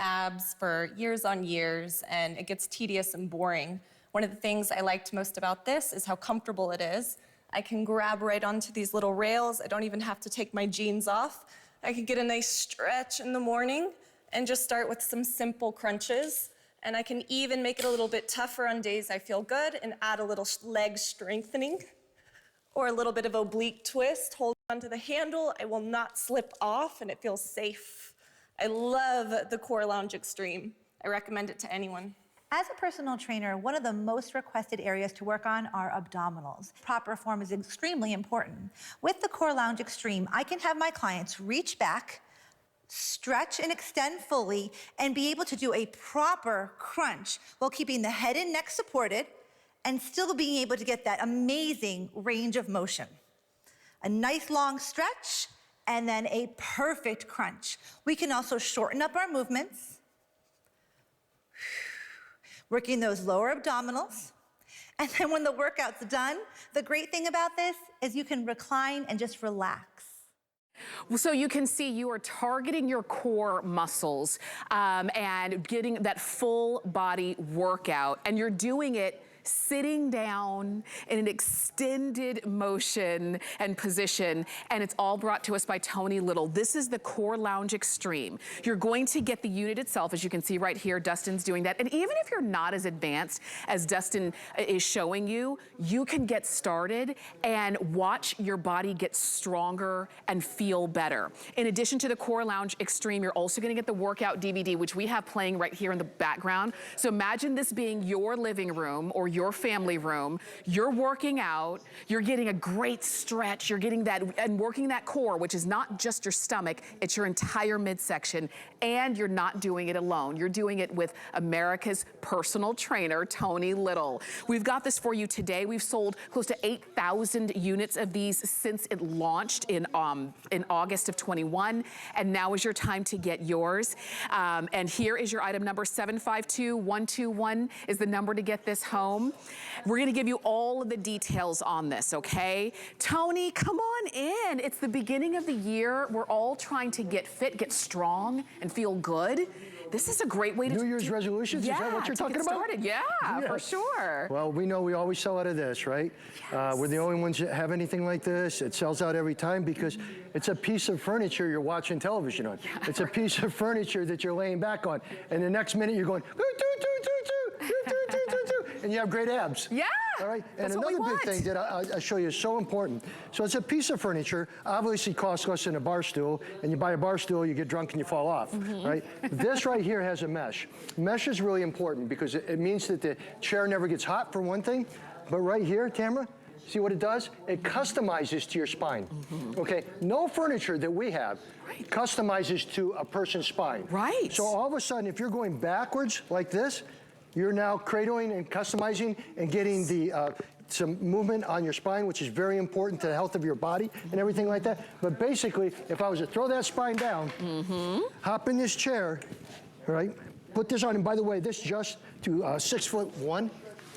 abs for years on years, and it gets tedious and boring. One of the things I liked most about this is how comfortable it is. I can grab right onto these little rails. I don't even have to take my jeans off. I can get a nice stretch in the morning and just start with some simple crunches. And I can even make it a little bit tougher on days I feel good and add a little leg strengthening or a little bit of oblique twist. Hold onto the handle. I will not slip off and it feels safe. I love the Core Lounge Extreme. I recommend it to anyone. As a personal trainer, one of the most requested areas to work on are abdominals. Proper form is extremely important. With the Core Lounge Extreme, I can have my clients reach back, stretch and extend fully, and be able to do a proper crunch while keeping the head and neck supported and still being able to get that amazing range of motion. A nice long stretch and then a perfect crunch. We can also shorten up our movements, working those lower abdominals. And then when the workout's done, the great thing about this is you can recline and just relax. So you can see you are targeting your core muscles and getting that full body workout, and you're doing it sitting down in an extended motion and position, and it's all brought to us by Tony Little. This is the Core Lounge Extreme. You're going to get the unit itself, as you can see right here. Dustin's doing that, and even if you're not as advanced as Dustin is showing you, you can get started and watch your body get stronger and feel better. In addition to the Core Lounge Extreme, you're also gonna get the workout DVD, which we have playing right here in the background. So imagine this being your living room or your family room. You're working out, you're getting a great stretch, you're getting that and working that core, which is not just your stomach, it's your entire midsection, and you're not doing it alone. You're doing it with America's personal trainer, Tony Little. We've got this for you today. We've sold close to 8,000 units of these since it launched in August of 21, and now is your time to get yours. And here is your item number 752121 is the number to get this home. We're gonna give you all of the details on this, okay? Tony, come on in. It's the beginning of the year. We're all trying to get fit, get strong, and feel good. This is a great way to New Year's resolutions, yeah, is that what you're talking about? Started. Yeah, yes. For sure. Well, we know we always sell out of this, right? Yes. We're the only ones that have anything like this. It sells out every time because it's a piece of furniture you're watching television on. Yeah, it's a piece of furniture that you're laying back on. And the next minute you're going, and you have great abs. Yeah. All right. And another big thing that I show you is so important. So it's a piece of furniture, obviously costs less than a bar stool, and you buy a bar stool, you get drunk and you fall off, right? This right here has a mesh. Mesh is really important because it means that the chair never gets hot, for one thing. But right here, Tamara, see what it does? It customizes to your spine. Okay, no furniture that we have customizes to a person's spine. Right. So all of a sudden, if you're going backwards like this, you're now cradling and customizing and getting the some movement on your spine, which is very important to the health of your body and everything like that. But basically, if I was to throw that spine down, hop in this chair, right? Put this on, and by the way, this just to 6'1".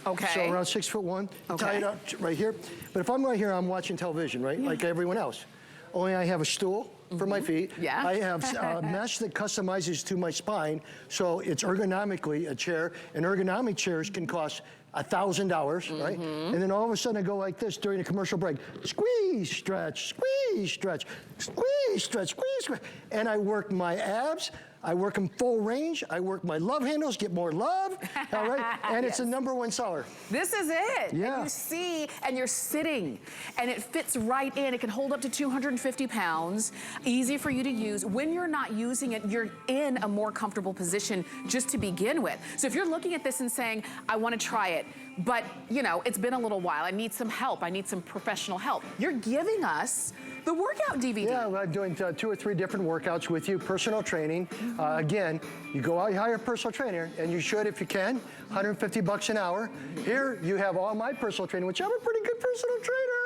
Okay. So around 6'1". Okay. Tie it up right here. But if I'm right here, I'm watching television, right? Yeah. Like everyone else. Only I have a stool for my feet. Yeah. I have a mesh that customizes to my spine, so it's ergonomically a chair, and ergonomic chairs can cost $1,000, right? And then all of a sudden I go like this during a commercial break. Squeeze, stretch, squeeze, stretch, squeeze, stretch, squeeze, stretch. And I work my abs, I work them full range, I work my love handles, get more love, all right? And it's a #1 seller. This is it. Yeah. And you see, and you're sitting, and it fits right in. It can hold up to 250 pounds. Easy for you to use. When you're not using it, you're in a more comfortable position just to begin with. So if you're looking at this and saying, I want to try it, but you know, it's been a little while, I need some help, I need some professional help, you're giving us the workout DVD. Yeah, I'm doing 2 or 3 different workouts with you, personal training. Again, you go out, you hire a personal trainer, and you should if you can, $150 an hour. Here, you have all my personal training, which I'm a pretty good personal trainer.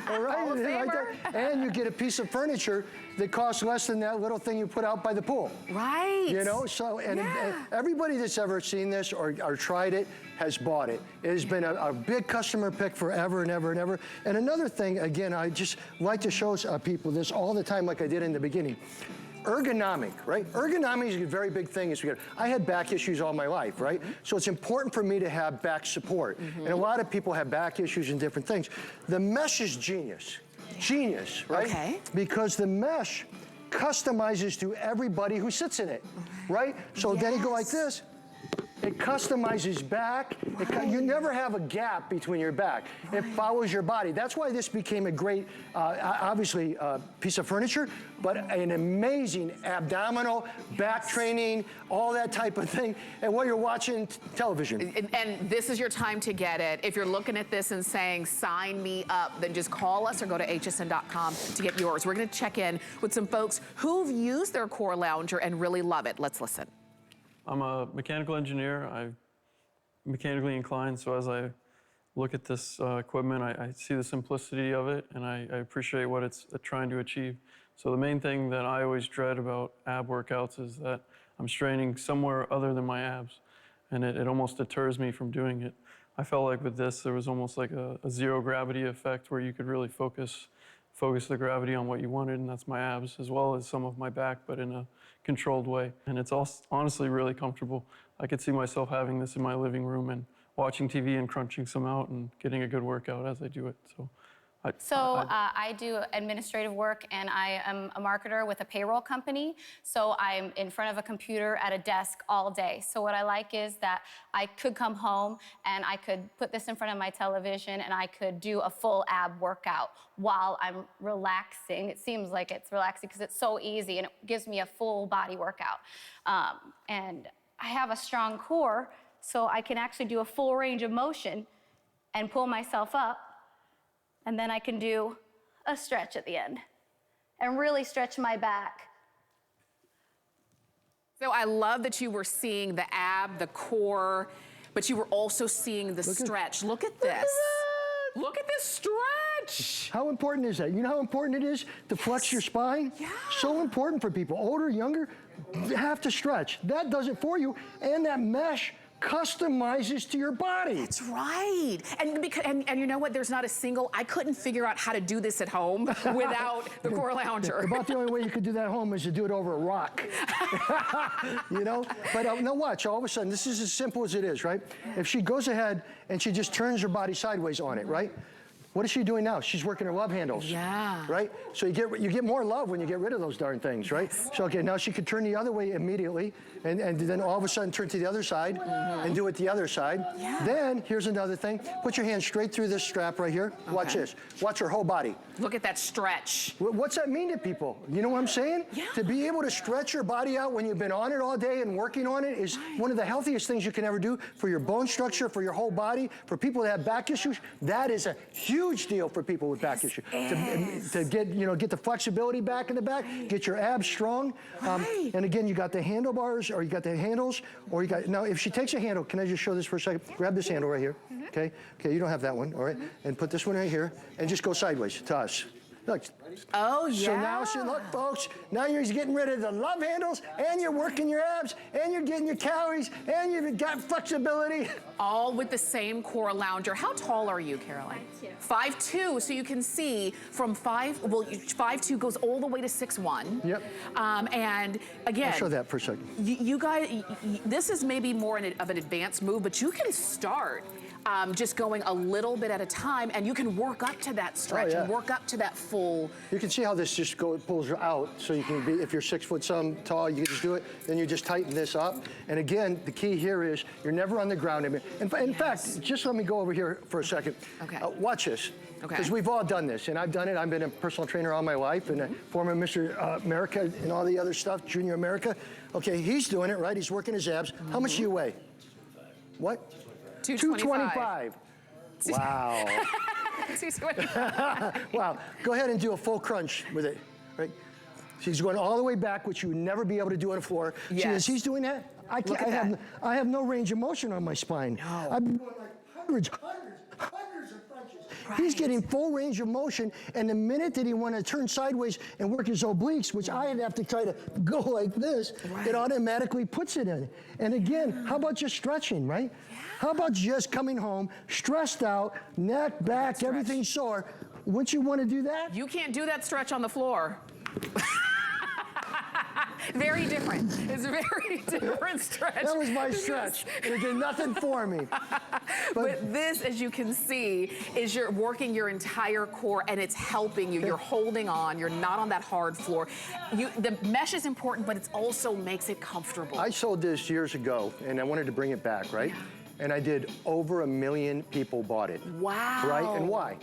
All right, right there. And you get a piece of furniture that costs less than that little thing you put out by the pool. Right. You know, so, and everybody that's ever seen this or tried it has bought it. It has been a big customer pick forever and ever and ever. And another thing, again, I just like to show people this all the time like I did in the beginning. ergonomic, right? Ergonomic is a very big thing. I had back issues all my life, right? So it's important for me to have back support. And a lot of people have back issues and different things. The mesh is genius. Genius, right? Okay. Because the mesh customizes to everybody who sits in it, right? So then you go like this. It customizes back. You never have a gap between your back. It follows your body. That's why this became a great, obviously, piece of furniture, but an amazing abdominal, back training, all that type of thing. And while you're watching television. And this is your time to get it. If you're looking at this and saying, sign me up, then just call us or go to hsn.com to get yours. We're gonna check in with some folks who've used their core lounger and really love it. Let's listen. I'm a mechanical engineer. I'm mechanically inclined, so as I look at this equipment, I see the simplicity of it, and I appreciate what it's trying to achieve. So the main thing that I always dread about ab workouts is that I'm straining somewhere other than my abs, and it almost deters me from doing it. I felt like with this, there was almost like a zero gravity effect where you could really focus the gravity on what you wanted, and that's my abs, as well as some of my back, but in a controlled way. And it's honestly really comfortable. I could see myself having this in my living room and watching TV and crunching some out and getting a good workout as I do it. So I do administrative work, and I am a marketer with a payroll company. So I'm in front of a computer at a desk all day. So what I like is that I could come home and I could put this in front of my television and I could do a full ab workout while I'm relaxing. It seems like it's relaxing because it's so easy and it gives me a full body workout. And I have a strong core, so I can actually do a full range of motion and pull myself up. And then I can do a stretch at the end and really stretch my back. So I love that you were seeing the ab, the core, but you were also seeing the stretch. Look at this. Look at this stretch. How important is that? You know how important it is to flex your spine? Yeah. So important for people, older, younger, you have to stretch. That does it for you, and that mesh customizes to your body. That's right. And you know what? There's not a single, I couldn't figure out how to do this at home without the core lounger. About the only way you could do that at home is to do it over a rock. You know? But now watch, all of a sudden, this is as simple as it is, right? If she goes ahead and she just turns her body sideways on it, right? What is she doing now? She's working her love handles. Yeah. Right? So you get more love when you get rid of those darn things, right? Yes. So okay, now she could turn the other way immediately, and then all of a sudden turn to the other side and do it the other side. Yeah. Then here's another thing. Put your hand straight through this strap right here. Okay. Watch this. Watch her whole body. Look at that stretch. What's that mean to people? You know what I'm saying? Yeah. To be able to stretch your body out when you've been on it all day and working on it is one of the healthiest things you can ever do for your bone structure, for your whole body, for people that have back issues. That is a huge deal for people with back issues. To get the flexibility back in the back, get your abs strong. And again, you got the handlebars, or you got the handles, or you got, now if she takes a handle, can I just show this for a second? Grab this handle right here, okay? Okay, you don't have that one, all right? And put this one right here, and just go sideways to us. Look. Oh, yeah. So now, look, folks, now you're getting rid of the love handles, and you're working your abs, and you're getting your calories, and you've got flexibility. All with the same core lounger. How tall are you, Caroline? 5'2". 5'2", so you can see from 5'2" goes all the way to 6'1". Yep. And again, I'll show that for a second. You guys, this is maybe more of an advanced move, but you can start just going a little bit at a time, and you can work up to that stretch and work up to that full. You can see how this just pulls out, so you can be, if you're 6 foot some tall, you can just do it, then you just tighten this up. And again, the key here is you're never on the ground. In fact, just let me go over here for a second. Okay. Watch this. Because we've all done this, and I've done it. I've been a personal trainer all my life, and a former Mr. America and all the other stuff, Junior America. Okay, he's doing it, right? He's working his abs. How much do you weigh? What? 225. Wow. 225. Wow. Go ahead and do a full crunch with it, right? She's going all the way back, which you would never be able to do on the floor. Yes. As he's doing that, I have no range of motion on my spine. No. I've been doing like hundreds of crunches. Right. He's getting full range of motion, and the minute that he wants to turn sideways and work his obliques, which I'd have to try to go like this, it automatically puts it in. And again, how about just stretching, right? Yeah. How about just coming home, stressed out, neck, back, everything sore? Wouldn't you want to do that? You can't do that stretch on the floor. Very different. It's a very different stretch. That was my stretch. And it did nothing for me. But this, as you can see, is you're working your entire core and it's helping you. You're holding on. You're not on that hard floor. The mesh is important, but it also makes it comfortable. I sold this years ago, and I wanted to bring it back, right? And I did over 1 million people bought it. Wow. Right? And why?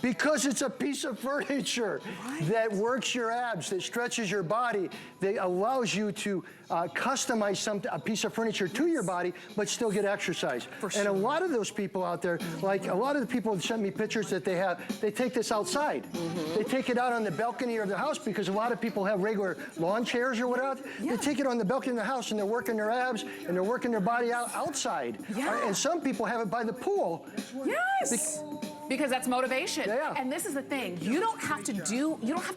Because it's a piece of furniture that works your abs, that stretches your body, that allows you to customize a piece of furniture to your body, but still get exercise. And a lot of those people out there, like a lot of the people that sent me pictures that they take this outside. They take it out on the balcony of their house because a lot of people have regular lawn chairs or whatever. They take it on the balcony of the house and they're working their abs and they're working their body outside. And some people have it by the pool. Yes. Because that's motivation. Yeah. And this is the thing, you don't have to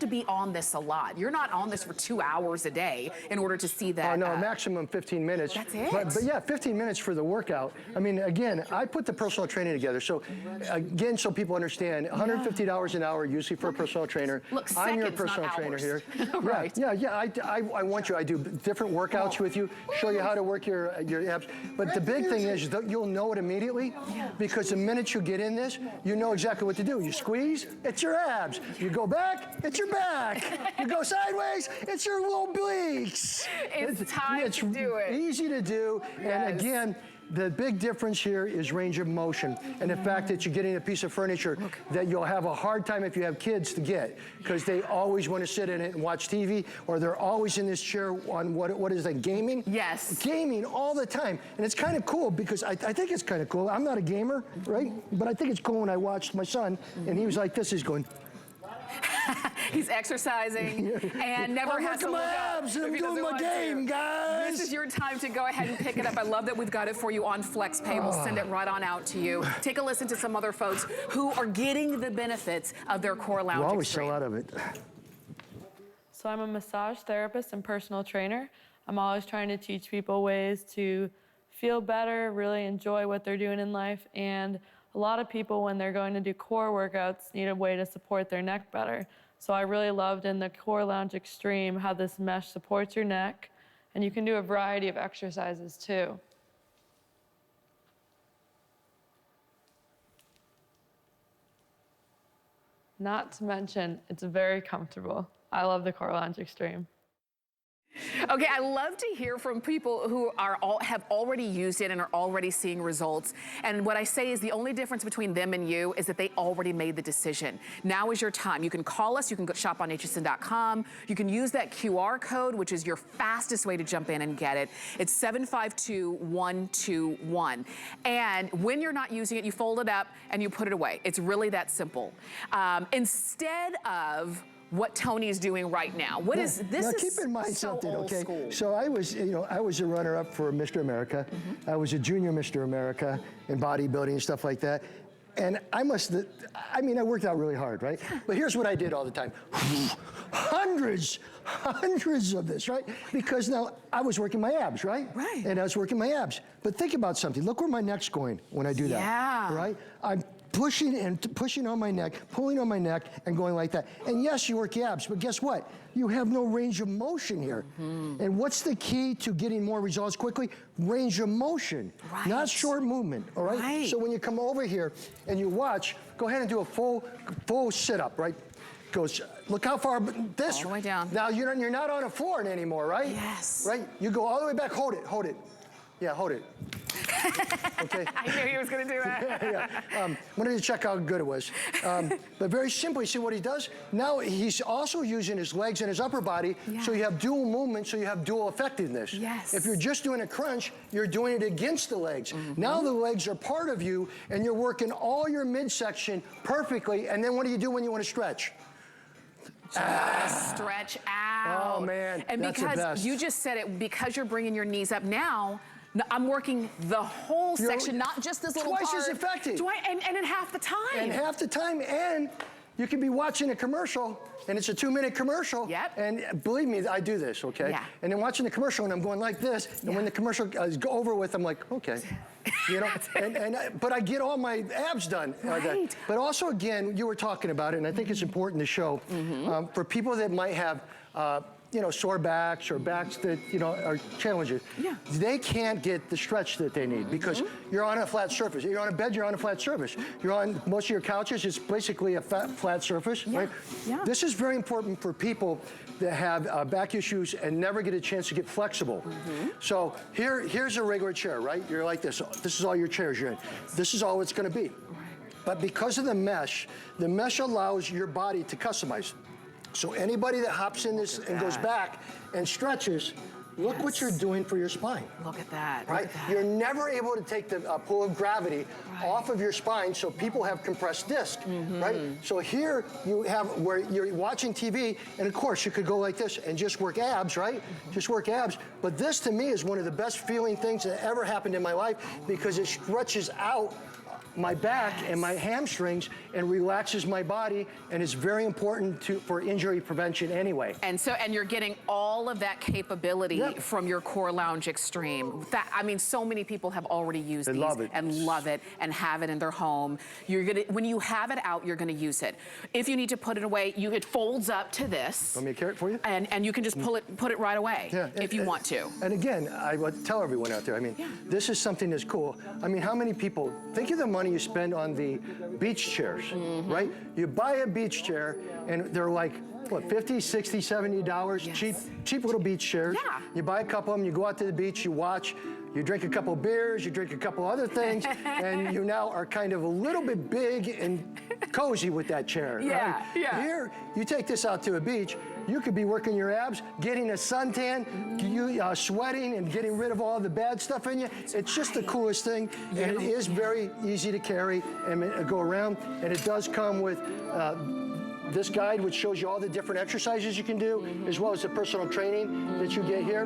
be on this a lot. You're not on this for 2 hours a day in order to see that. Oh no, maximum 15 minutes. That's it. But yeah, 15 minutes for the workout. I mean, again, I put the personal training together. So again, so people understand, $150 an hour usually for a personal trainer. Look, I'm your seconds, not personal trainer hours. here. Right. I want you. I do different workouts with you, show you how to work your abs. But the big thing is that you'll know it immediately because the minute you get in this, you know exactly what to do. You squeeze, it's your abs. You go back, it's your back. You go sideways, it's your little obliques. It's time to do it. Easy to do. And again, the big difference here is range of motion and the fact that you're getting a piece of furniture that you'll have a hard time if you have kids to get because they always want to sit in it and watch TV or they're always in this chair on what is that, gaming? Yes. Gaming all the time. And it's kind of cool because I think it's kind of cool. I'm not a gamer, right? But I think it's cool when I watched my son and he was like this, he's going. He's exercising and never has to look up. I'm doing my game, guys. This is your time to go ahead and pick it up. I love that we've got it for you on FlexPay. We'll send it right on out to you. Take a listen to some other folks who are getting the benefits of their Core Lounge You always Extreme. sell out of it. So I'm a massage therapist and personal trainer. I'm always trying to teach people ways to feel better, really enjoy what they're doing in life, and a lot of people, when they're going to do core workouts, need a way to support their neck better. So I really loved in the Core Lounge Extreme how this mesh supports your neck, and you can do a variety of exercises too. Not to mention, it's very comfortable. I love the Core Lounge Extreme. Okay, I love to hear from people who have already used it and are already seeing results. And what I say is the only difference between them and you is that they already made the decision. Now is your time. You can call us. You can go shop on hsn.com. You can use that QR code, which is your fastest way to jump in and get it. It's 752121. And when you're not using it, you fold it up and you put it away. It's really that simple. Instead of what Tony is doing right now. What is this? Now, is keep in mind so something, old okay? school. So I was a runner-up for Mr. America. I was a junior Mr. America in bodybuilding and stuff like that. And I worked out really hard, right? But here's what I did all the time. Hundreds of this, right? Because now I was working my abs, right? Right. And I was working my abs. But think about something. Look where my neck's going when I do that. Yeah. Right? I'm pushing on my neck, pulling on my neck, and going like that. And yes, you work your abs, but guess what? You have no range of motion here. And what's the key to getting more results quickly? Range of motion, not short movement, all right? So when you come over here and you watch, go ahead and do a full sit-up, right? Goes, look how far this. All the way down. Now you're not on a floor anymore, right? Yes. Right? You go all the way back, hold it. Yeah, hold it. Okay. I knew he was going to do that. Wanted to check how good it was. But very simply, see what he does? Now he's also using his legs and his upper body, so you have dual movement, so you have dual effectiveness. Yes. If you're just doing a crunch, you're doing it against the legs. Now the legs are part of you, and you're working all your midsection perfectly, and then what do you do when you want to stretch? Stretch out. Oh, man, And that's the because best. you just said it, because you're bringing your knees up now, I'm working the whole section, not just this little twice part. as effective. And in half the time. And half the time, and you can be watching a commercial, and it's a 2-minute commercial. Yep. And believe me, I do this, okay? Yeah. And then watching the commercial, and I'm going like this, and when the commercial is over with, I'm like, okay. You know, but I get all my abs done. Right. But also, again, you were talking about it, and I think it's important to show for people that might have you know, sore backs or backs that, you know, are challenging. Yeah. They can't get the stretch that they need because you're on a flat surface. You're on a bed, you're on a flat surface. You're on most of your couches, it's basically a flat surface, right? Yeah. This is very important for people that have back issues and never get a chance to get flexible. So here's a regular chair, right? You're like this. This is all your chairs you're in. This is all it's gonna be. But because of the mesh allows your body to customize. So anybody that hops in this and goes back and stretches, look what you're doing for your spine. Look at that. Right? Look at that. You're never able to take the pull of gravity off of your spine, so people have compressed disc, right? So here you have where you're watching TV, and of course you could go like this and just work abs, right? Just work abs. But this to me is one of the best feeling things that ever happened in my life because it stretches out my back and my hamstrings and relaxes my body, and it's very important for injury prevention anyway. And you're getting all of that capability from your Core Lounge Extreme. I mean, so many people have already used these and love it and have it in their home. When you have it out, you're gonna use it. If you need to put it away, it folds up to this. Want me to carry it for you? And you can just put it right away if you want to. And again, I would tell everyone out there, I mean, this is something that's cool. I mean, how many people, think of the money you spend on the beach chairs, right? You buy a beach chair and they're like, what, $50, $60, $70, cheap little beach chairs. Yeah. You buy a couple of them, you go out to the beach, you watch, you drink a couple beers, you drink a couple other things, and you now are kind of a little bit big and cozy with that chair. Right? Here, you take this out to a beach, you could be working your abs, getting a suntan, sweating and getting rid of all the bad stuff in you. It's just the coolest thing, and it is very easy to carry and go around, and it does come with this guide, which shows you all the different exercises you can do, as well as the personal training that you get here.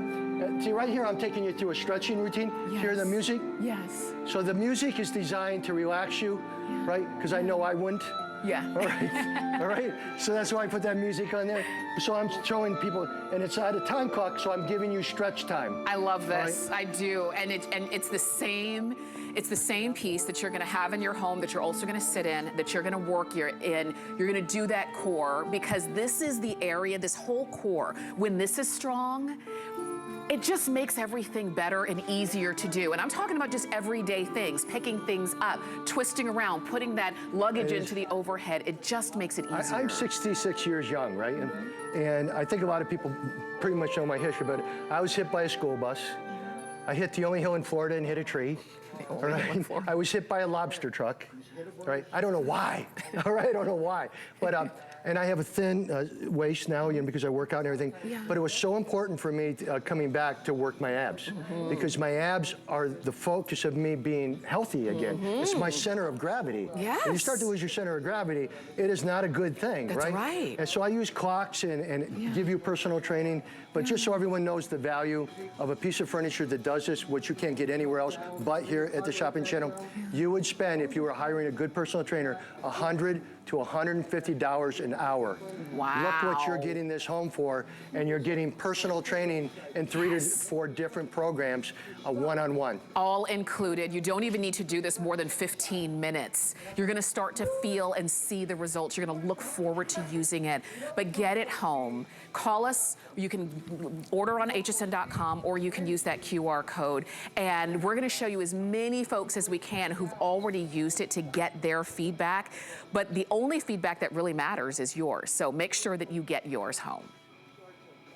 See, right here, I'm taking you through a stretching routine. Hear the music? Yes. So the music is designed to relax you, right? Because I know I wouldn't. Yeah. All right. All right. So that's why I put that music on there. So I'm showing people, and it's at a time clock, so I'm giving you stretch time. I love this. I do. And it's the same. It's the same piece that you're gonna have in your home that you're also gonna sit in, that you're gonna work in. You're gonna do that core because this is the area, this whole core, when this is strong, it just makes everything better and easier to do. And I'm talking about just everyday things, picking things up, twisting around, putting that luggage into the overhead. It just makes it easier. I'm 66 years young, right? And I think a lot of people pretty much know my history, but I was hit by a school bus. I hit the only hill in Florida and hit a tree. All right. I was hit by a lobster truck. Right. I don't know why. All right. I don't know why. But and I have a thin waist now, because I work out and everything. But it was so important for me coming back to work my abs, because my abs are the focus of me being healthy again. It's my center of gravity. Yes. When you start to lose your center of gravity, it is not a good thing. That's right. And so I use clocks and give you personal training. But just so everyone knows the value of a piece of furniture that does this, which you can't get anywhere else but here at the shopping channel, you would spend, if you were hiring a good personal trainer, $100 to $150 an hour. Wow. Look what you're getting this home for, and you're getting personal training in 3 to 4 different programs, one-on-one. All included. You don't even need to do this more than 15 minutes. You're gonna start to feel and see the results. You're gonna look forward to using it, but get it home. Call us. You can order on hsn.com, or you can use that QR code, and we're gonna show you as many folks as we can who've already used it to get their feedback, but the only feedback that really matters is yours, so make sure that you get yours home.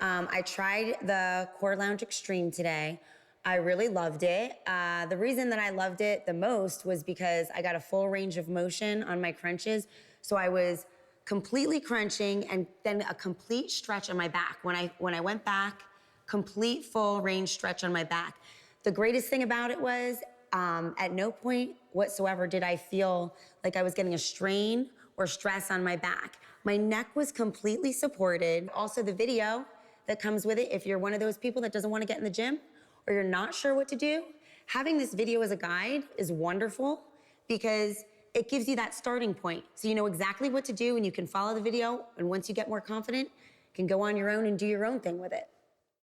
I tried the Core Lounge Extreme today. I really loved it. The reason that I loved it the most was because I got a full range of motion on my crunches, so I was completely crunching and then a complete stretch on my back. When I went back, complete full range stretch on my back. The greatest thing about it was at no point whatsoever did I feel like I was getting a strain or stress on my back. My neck was completely supported. Also, the video that comes with it, if you're one of those people that doesn't want to get in the gym or you're not sure what to do, having this video as a guide is wonderful because it gives you that starting point. So you know exactly what to do and you can follow the video, and once you get more confident, you can go on your own and do your own thing with it.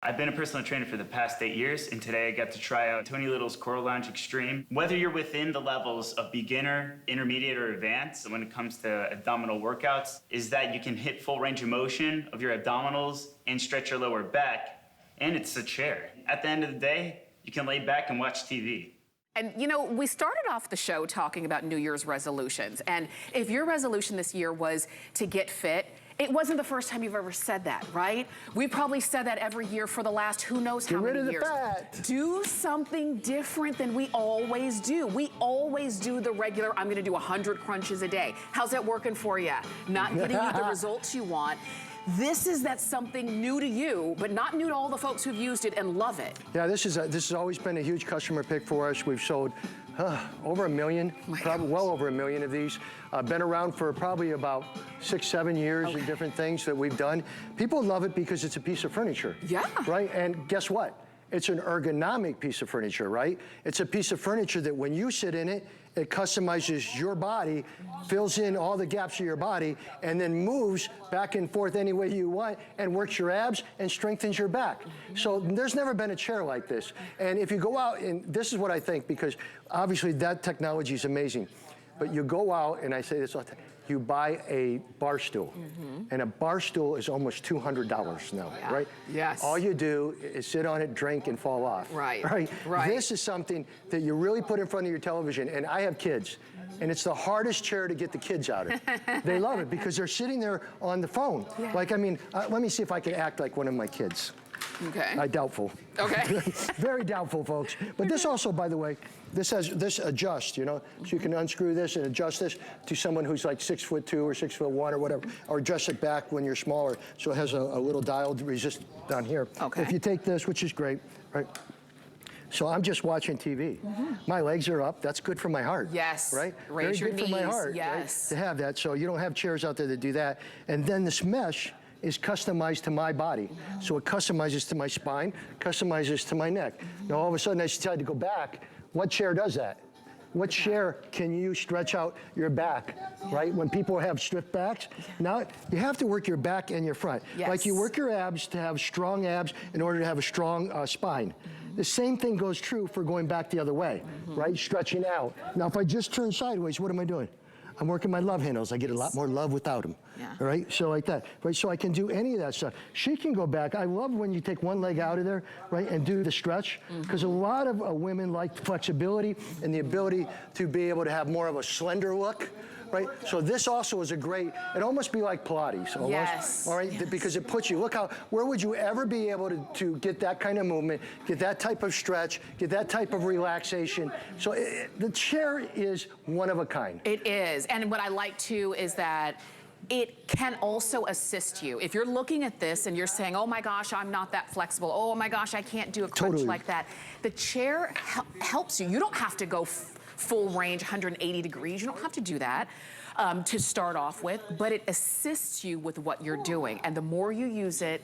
I've been a personal trainer for the past 8 years, and today I got to try out Tony Little's Core Lounge Extreme. Whether you're within the levels of beginner, intermediate, or advanced when it comes to abdominal workouts, is that you can hit full range of motion of your abdominals and stretch your lower back, and it's a chair. At the end of the day, you can lay back and watch TV. And you know, we started off the show talking about New Year's resolutions. And if your resolution this year was to get fit, it wasn't the first time you've ever said that, right? We probably said that every year for the last who knows how many years. Get rid of the fat. Do something different than we always do. We always do the regular, I'm gonna do 100 crunches a day. How's that working for you? Not getting you the results you want. This is that something new to you, but not new to all the folks who've used it and love it. Yeah, this has always been a huge customer pick for us. We've sold over 1 million, probably well over 1 million of these. Been around for probably about 6, 7 years in different things that we've done. People love it because it's a piece of furniture. Yeah. Right, and guess what? It's an ergonomic piece of furniture, right? It's a piece of furniture that when you sit in it, it customizes your body, fills in all the gaps of your body, and then moves back and forth any way you want and works your abs and strengthens your back. So there's never been a chair like this. And if you go out, and this is what I think, because obviously that technology is amazing, but you go out, and I say this all the time, you buy a bar stool, and a bar stool is almost $200 now, right? Yes. All you do is sit on it, drink, and fall off. Right. This is something that you really put in front of your television, and I have kids, and it's the hardest chair to get the kids out of. They love it because they're sitting there on the phone. Yeah. Like, I mean, let me see if I can act like one of my kids. Okay. Doubtful. Okay. Very doubtful, folks. But this also, by the way, this adjusts, you know, so you can unscrew this and adjust this to someone who's like 6'2" or 6'1" or whatever, or adjust it back when you're smaller. So it has a little dial to resist down here. Okay. If you take this, which is great, right? So I'm just watching TV. My legs are up. That's good for my heart. Yes. Right? Raise Very your good for my knees. heart. Yes. Right? To have that. So you don't have chairs out there that do that. And then this mesh is customized to my body. So it customizes to my spine, customizes to my neck. Now all of a sudden I decide to go back. What chair does that? What chair can you stretch out your back, right? When people have stiff backs, now you have to work your back and your front. Yes. Like you work your abs to have strong abs in order to have a strong spine. The same thing goes true for going back the other way, right? Stretching out. Now if I just turn sideways, what am I doing? I'm working my love handles. I get a lot more love without them, right? So like that, right? So I can do any of that stuff. She can go back. I love when you take one leg out of there, right, and do the stretch, because a lot of women like flexibility and the ability to be able to have more of a slender look, right? So this also is a great, it almost be like Pilates, almost, Yes. all right? Because it puts you, look how, where would you ever be able to get that kind of movement, get that type of stretch, get that type of relaxation? So the chair is one of a kind. It is, and what I like too is that it can also assist you. If you're looking at this and you're saying, oh my gosh, I'm not that flexible. Oh my gosh, I can't do a crunch like that. The chair helps you. You don't have to go full range, 180 degrees. You don't have to do that to start off with, but it assists you with what you're doing. And the more you use it,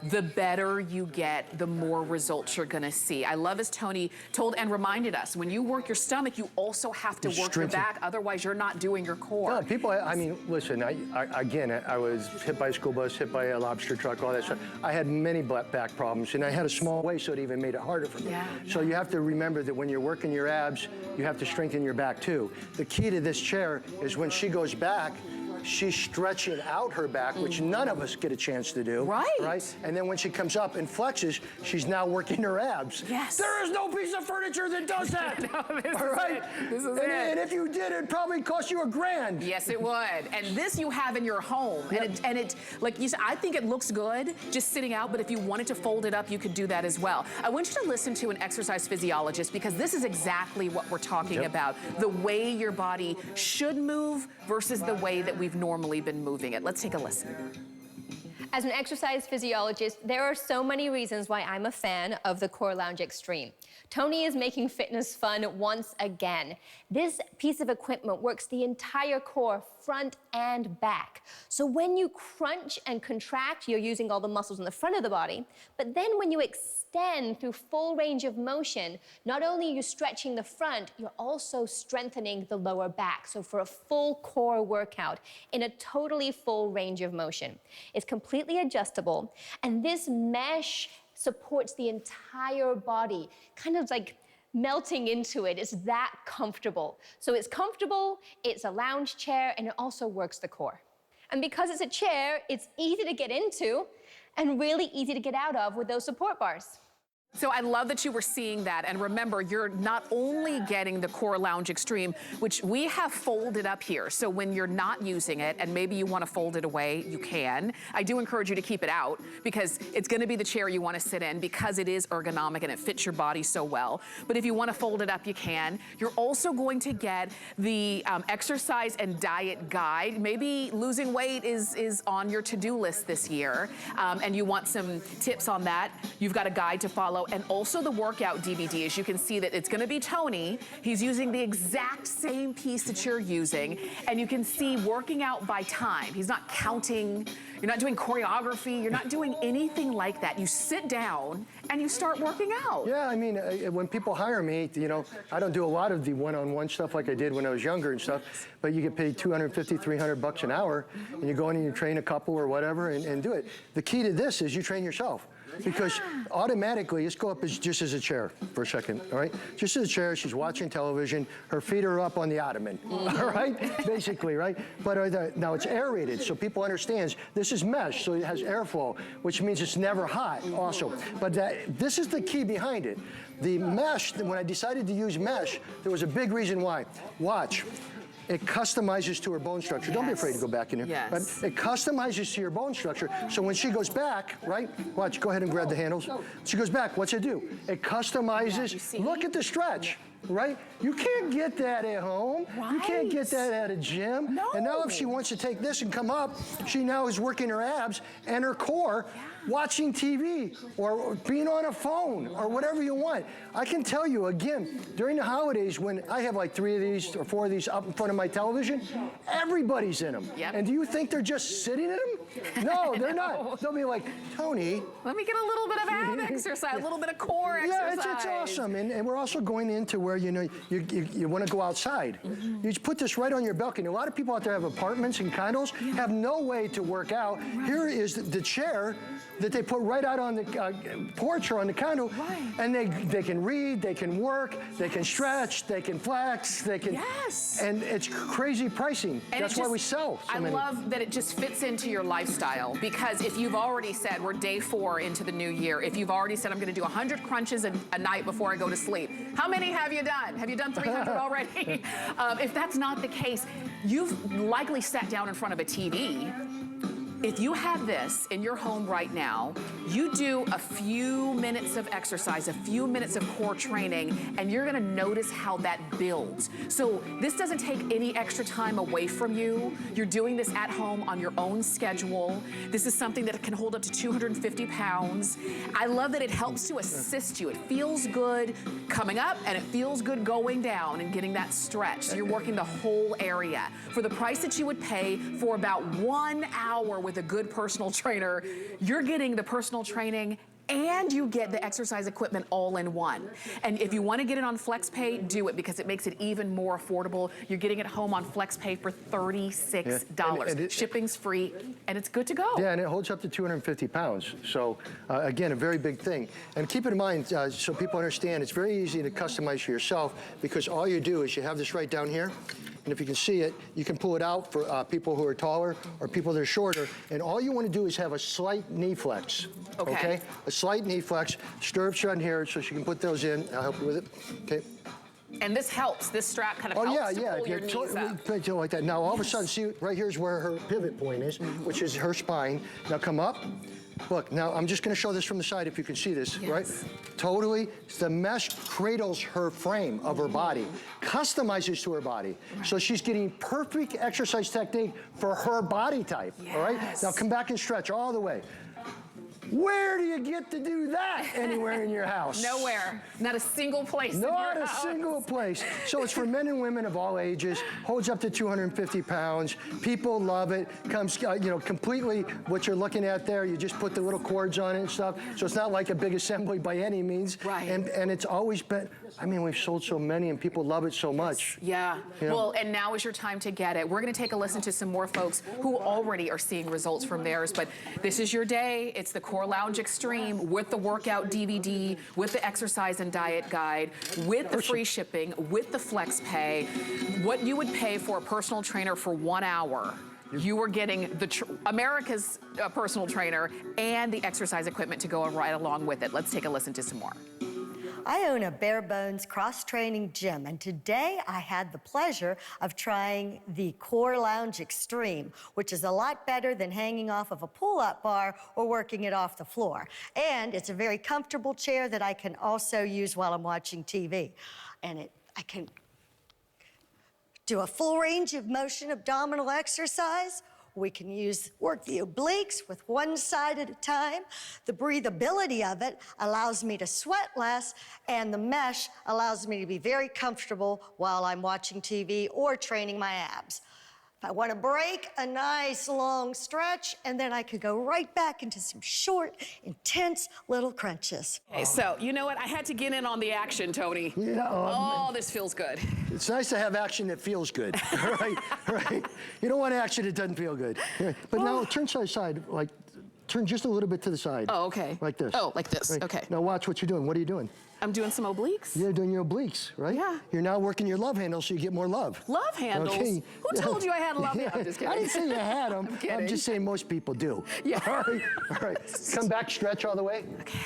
the better you get, the more results you're gonna see. I love as Tony told and reminded us, when you work your stomach, you also have to work your back, otherwise you're not doing your core. No, people, I mean, listen, I was hit by a school bus, hit by a lobster truck, all that stuff. I had many back problems, and I had a small waist, so it even made it harder for me. So you have to remember that when you're working your abs, you have to strengthen your back too. The key to this chair is when she goes back, she's stretching out her back, which none of us get a chance to do. Right? And then when she comes up and flexes, she's now working her abs. Yes. There is no piece of furniture that does that. No, this all right? This is it. And if you did, it'd probably cost you $1,000. Yes, it would. And this you have in your home. And it, like you said, I think it looks good just sitting out, but if you wanted to fold it up, you could do that as well. I want you to listen to an exercise physiologist, because this is exactly what we're talking about. The way your body should move versus the way that we've normally been moving it. Let's take a listen. As an exercise physiologist, there are so many reasons why I'm a fan of the Core Lounge Extreme. Tony is making fitness fun once again. This piece of equipment works the entire core, front and back. So when you crunch and contract, you're using all the muscles in the front of the body, but then when you extend through full range of motion, not only are you stretching the front, you're also strengthening the lower back. So for a full core workout in a totally full range of motion. It's completely adjustable, and this mesh supports the entire body, kind of like melting into it. It's that comfortable. So it's comfortable, it's a lounge chair, and it also works the core. And because it's a chair, it's easy to get into and really easy to get out of with those support bars. So I love that you were seeing that. And remember, you're not only getting the Core Lounge Extreme, which we have folded up here. So when you're not using it and maybe you want to fold it away, you can. I do encourage you to keep it out because it's going to be the chair you want to sit in because it is ergonomic and it fits your body so well. But if you want to fold it up, you can. You're also going to get the exercise and diet guide. Maybe losing weight is on your to-do list this year and you want some tips on that. You've got a guide to follow. And also the workout DVD, as you can see that it's gonna be Tony. He's using the exact same piece that you're using. And you can see working out by time. He's not counting, you're not doing choreography, you're not doing anything like that. You sit down and you start working out. Yeah, I mean, when people hire me, you know, I don't do a lot of the one-on-one stuff like I did when I was younger and stuff, but you get paid $250, $300 an hour, and you go in and you train a couple or whatever and do it. The key to this is you train yourself. Because automatically, let's go up just as a chair for a second, all right? Just as a chair, she's watching television, her feet are up on the ottoman, all right? Basically, right? But now it's aerated, so people understand this is mesh, so it has airflow, which means it's never hot also. But this is the key behind it. The mesh, when I decided to use mesh, there was a big reason why. Watch. It customizes to her bone structure. Don't be afraid to go back in here. Yes. But it customizes to your bone structure. So when she goes back, right? Watch, go ahead and grab the handles. She goes back, what's it do? It customizes. Look at the stretch, right? You can't get that at home. Right. You can't get that at a gym. No. And now if she wants to take this and come up, she now is working her abs and her core, watching TV or being on a phone or whatever you want. I can tell you again, during the holidays when I have like 3 of these or 4 of these up in front of my television, everybody's in them. Yep. And do you think they're just sitting in them? No, they're not. They'll be like, Tony. Let me get a little bit of ab exercise, a little bit of core exercise. Yeah, it's awesome. And we're also going into where, you know, you want to go outside. You just put this right on your balcony. A lot of people out there have apartments and condos, have no way to work out. Here is the chair that they put right out on the porch or on the condo, and they can read, they can work, they can stretch, they can flex, they can. Yes. And it's crazy pricing. And that's why we sell so many. I love that it just fits into your lifestyle because if you've already said, we're day 4 into the new year, if you've already said, I'm gonna do 100 crunches a night before I go to sleep, how many have you done? Have you done 300 already? If that's not the case, you've likely sat down in front of a TV. If you have this in your home right now, you do a few minutes of exercise, a few minutes of core training, and you're gonna notice how that builds. So this doesn't take any extra time away from you. You're doing this at home on your own schedule. This is something that can hold up to 250 pounds. I love that it helps to assist you. It feels good coming up, and it feels good going down and getting that stretch. So you're working the whole area. For the price that you would pay for about 1 hour with a good personal trainer, you're getting the personal training and you get the exercise equipment all in one. And if you want to get it on FlexPay, do it because it makes it even more affordable. You're getting it home on FlexPay for $36. And shipping's free and it's good to go. Yeah, and it holds up to 250 pounds. So again, a very big thing. And keep in mind, so people understand, it's very easy to customize for yourself because all you do is you have this right down here. And if you can see it, you can pull it out for people who are taller or people that are shorter. And all you want to do is have a slight knee flex. Okay? A slight knee flex. Stirrups right here so she can put those in. I'll help you with it. Okay. And this helps. This strap kind of helps to pull your knees up. Like that. Now all of a sudden, see, right here's where her pivot point is, which is her spine. Now come up. Look, now I'm just going to show this from the side if you can see this, right? Totally, the mesh cradles her frame of her body, customizes to her body. So she's getting perfect exercise technique for her body type, all right? Now come back and stretch all the way. Where do you get to do that anywhere in your house? Nowhere. Not a single place in your house. Not a single place. So it's for men and women of all ages, holds up to 250 pounds. People love it. Comes, you know, completely what you're looking at there. You just put the little cords on it and stuff. So it's not like a big assembly by any means. Right. And it's always been, I mean, we've sold so many and people love it so much. Yeah. You know? Well, and now is your time to get it. We're going to take a listen to some more folks who already are seeing results from theirs, but this is your day. It's the Core Lounge Extreme with the workout DVD, with the exercise and diet guide, with the free shipping, with the flex pay. What you would pay for a personal trainer for 1 hour, you are getting America's personal trainer and the exercise equipment to go right along with it. Let's take a listen to some more. I own a bare bones cross-training gym, and today I had the pleasure of trying the Core Lounge Extreme, which is a lot better than hanging off of a pull-up bar or working it off the floor. And it's a very comfortable chair that I can also use while I'm watching TV. And I can do a full range of motion abdominal exercise. We can work the obliques with one side at a time. The breathability of it allows me to sweat less, and the mesh allows me to be very comfortable while I'm watching TV or training my abs. If I want to break, a nice long stretch, and then I could go right back into some short, intense little crunches. Okay, so you know what? I had to get in on the action, Tony. Yeah, oh, this feels good. It's nice to have action that feels good, right? Right? You don't want action that doesn't feel good. But now turn side to side, like turn just a little bit to the side. Oh, okay. Like this. Oh, like this, Right. okay. Now watch what you're doing. What are you doing? I'm doing some obliques. You're doing your obliques, right? Yeah. You're now working your love handles so you get more love. Love handles? Okay. Who told you I had love handles? I'm just kidding. I didn't say you had them. I'm kidding. I'm just saying most people do. Yeah. All right. Come back, stretch all the way. Okay.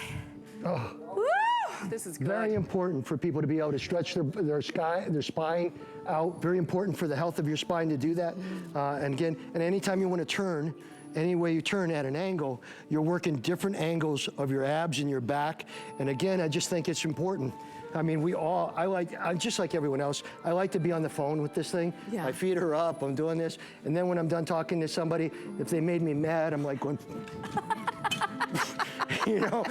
Oh. Woo! This is good. Very important for people to be able to stretch their spine out. Very important for the health of your spine to do that. And again, and anytime you want to turn, any way you turn at an angle, you're working different angles of your abs and your back. And again, I just think it's important. I mean, I'm just like everyone else. I like to be on the phone with this thing. Yeah. I feed her up, I'm doing this. And then when I'm done talking to somebody, if they made me mad, I'm like going, you know?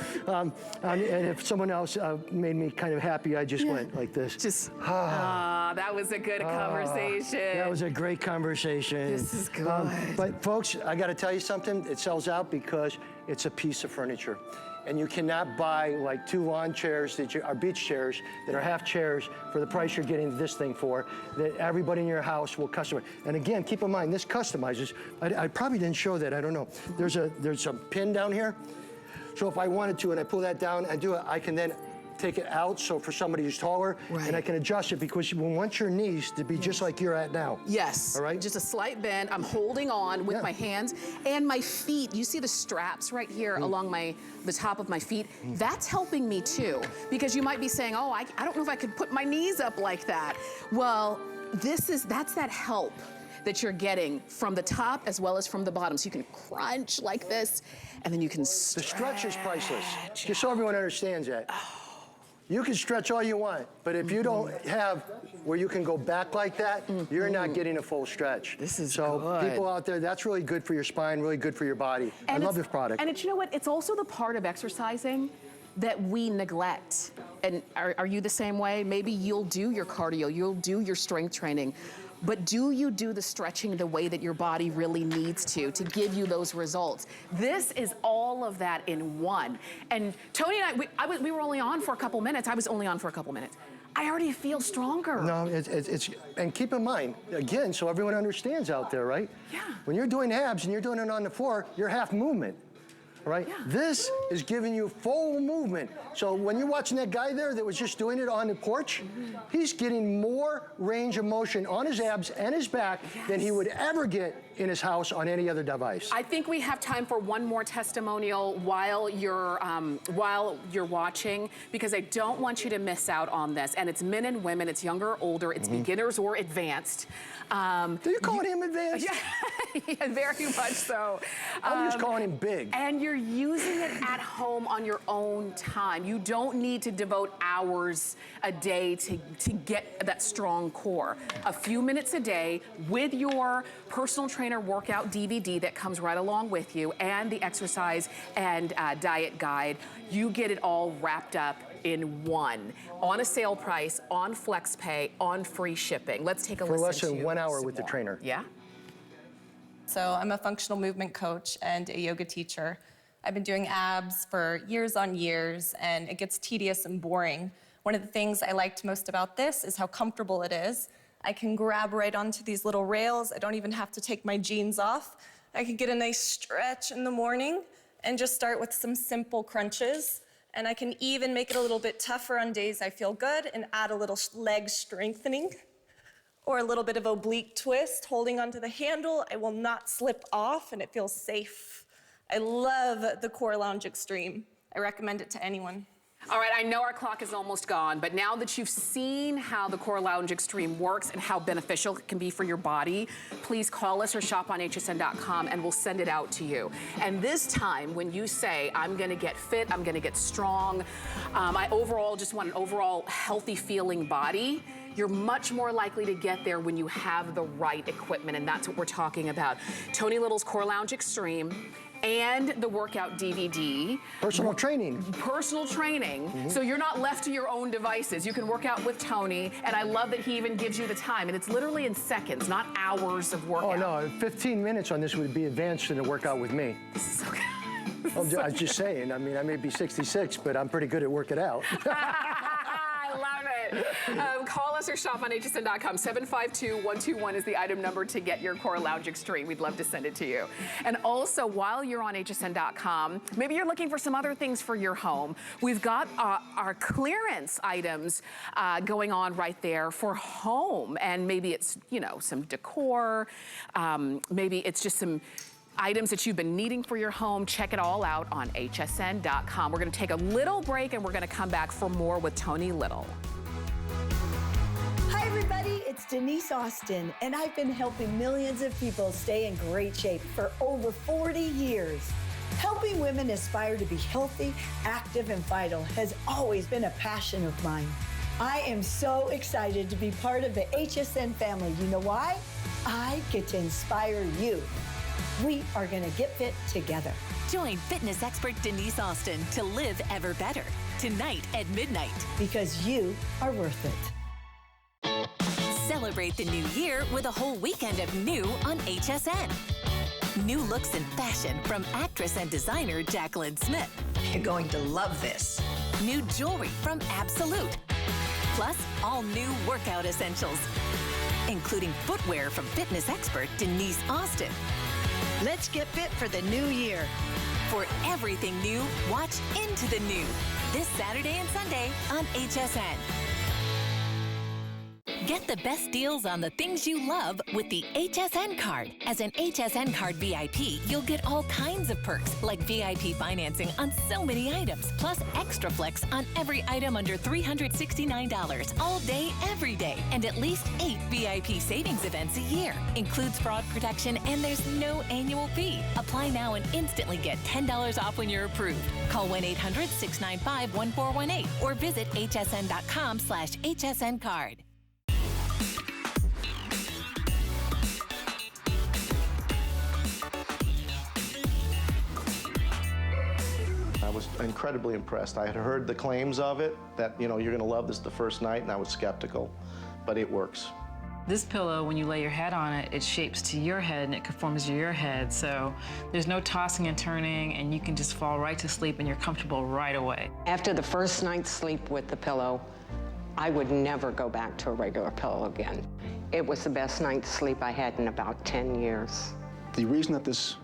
And if someone else made me kind of happy, I just went like this. Just, that was a good conversation. That was a great conversation. This is good. But folks, I got to tell you something. It sells out because it's a piece of furniture. And you cannot buy like 2 lawn chairs that are beach chairs that are half chairs for the price you're getting this thing for, that everybody in your house will customize. And again, keep in mind, this customizes. I probably didn't show that, I don't know. There's a pin down here. So if I wanted to and I pull that down and do it, I can then take it out, so for somebody who's taller, and I can adjust it because you want your knees to be just like you're at now. Yes. All right? Just a slight bend. I'm holding on with my hands and my feet. You see the straps right here along the top of my feet? That's helping me too, because you might be saying, oh, I don't know if I could put my knees up like that. Well, that's that help that you're getting from the top as well as from the bottom. So you can crunch like this, and then you can stretch. The stretch is priceless, just so everyone understands that. You can stretch all you want, but if you don't have where you can go back like that, you're not getting a full stretch. This is so good. People out there, that's really good for your spine, really good for your body. I love this product. And you know what? It's also the part of exercising that we neglect. And are you the same way? Maybe you'll do your cardio, you'll do your strength training, but do you do the stretching the way that your body really needs to give you those results? This is all of that in one. And Tony and we were only on for a couple minutes. I was only on for a couple minutes. I already feel stronger. No, and keep in mind, again, so everyone understands out there, right? Yeah. When you're doing abs and you're doing it on the floor, you're half movement. Right? Yeah. This is giving you full movement. So when you're watching that guy there that was just doing it on the porch, he's getting more range of motion on his abs and his back than he would ever get in his house on any other device. I think we have time for one more testimonial while you're watching, because I don't want you to miss out on this. And it's men and women, it's younger or older, it's beginners or advanced. Do you call him advanced? Yeah, very much so. I'm just calling him big. And you're using it at home on your own time. You don't need to devote hours a day to get that strong core. A few minutes a day with your personal trainer workout DVD that comes right along with you, and the exercise and diet guide, you get it all wrapped up in one, on a sale price, on flex pay, on free shipping. Let's take a listen to For less than 1 hour with the trainer. Yeah? So I'm a functional movement coach and a yoga teacher. I've been doing abs for years on years, and it gets tedious and boring One of the things I liked most about this is how comfortable it is. I can grab right onto these little rails. I don't even have to take my jeans off. I can get a nice stretch in the morning and just start with some simple crunches. And I can even make it a little bit tougher on days I feel good and add a little leg strengthening or a little bit of oblique twist, holding onto the handle. I will not slip off and it feels safe. I love the Core Lounge Extreme. I recommend it to anyone. All right, I know our clock is almost gone, but now that you've seen how the Core Lounge Extreme works and how beneficial it can be for your body, please call us or shop on hsn.com and we'll send it out to you. And this time, when you say, I'm gonna get fit, I'm gonna get strong, I overall just want an overall healthy feeling body, you're much more likely to get there when you have the right equipment, and that's what we're talking about. Tony Little's Core Lounge Extreme and the workout DVD. Personal training. Personal training. So you're not left to your own devices. You can work out with Tony, and I love that he even gives you the time, and it's literally in seconds, not hours of workout. Oh no, 15 minutes on this would be advanced in a workout with me. This is so good. I'm just saying, I mean, I may be 66, but I'm pretty good at working out. I love it. Call us or shop on hsn.com. 752-121 is the item number to get your Core Lounge Extreme. We'd love to send it to you. And also, while you're on hsn.com, maybe you're looking for some other things for your home. We've got our clearance items going on right there for home. And maybe it's, you know, some decor. Maybe it's just some items that you've been needing for your home. Check it all out on hsn.com. We're going to take a little break and we're going to come back for more with Tony Little. Hi everybody, it's Denise Austin, and I've been helping millions of people stay in great shape for over 40 years. Helping women aspire to be healthy, active, and vital has always been a passion of mine. I am so excited to be part of the HSN family. You know why? I get to inspire you. We are going to get fit together. Join fitness expert Denise Austin to live ever better tonight at midnight. Because you are worth it. Celebrate the new year with a whole weekend of new on HSN. New looks and fashion from actress and designer Jacqueline Smith. You're going to love this. New jewelry from Absolute. Plus, all new workout essentials, including footwear from fitness expert Denise Austin. Let's get fit for the new year. For everything new, watch Into the New this Saturday and Sunday on HSN. Get the best deals on the things you love with the HSN card. As an HSN card VIP, you'll get all kinds of perks like VIP financing on so many items, plus extra flex on every item under $369 all day, every day, and at least 8 VIP savings events a year. Includes fraud protection and there's no annual fee. Apply now and instantly get $10 off when you're approved. Call 1-800-695-1418 or visit hsn.com/HSN card. I was incredibly impressed. I had heard the claims of it, that, you know, you're gonna love this the first night, and I was skeptical, but it works. This pillow, when you lay your head on it, it shapes to your head and it conforms to your head. So there's no tossing and turning, and you can just fall right to sleep and you're comfortable right away. After the first night's sleep with the pillow, I would never go back to a regular pillow again. It was the best night's sleep I had in about 10 years. The reason that this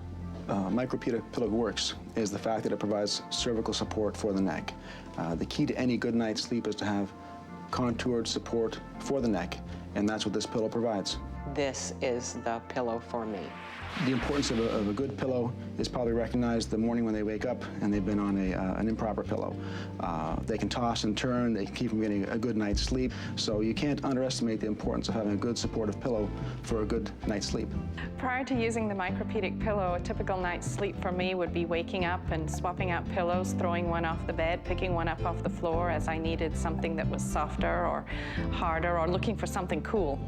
Micropedic pillow works is the fact that it provides cervical support for the neck. The key to any good night's sleep is to have contoured support for the neck, and that's what this pillow provides. This is the pillow for me. The importance of a good pillow is probably recognized the morning when they wake up and they've been on an improper pillow. They can toss and turn, they can keep from getting a good night's sleep, so you can't underestimate the importance of having a good supportive pillow for a good night's sleep. Prior to using the Micropedic pillow, a typical night's sleep for me would be waking up and swapping out pillows, throwing one off the bed, picking one up off the floor as I needed something that was softer or harder, or looking for something cool.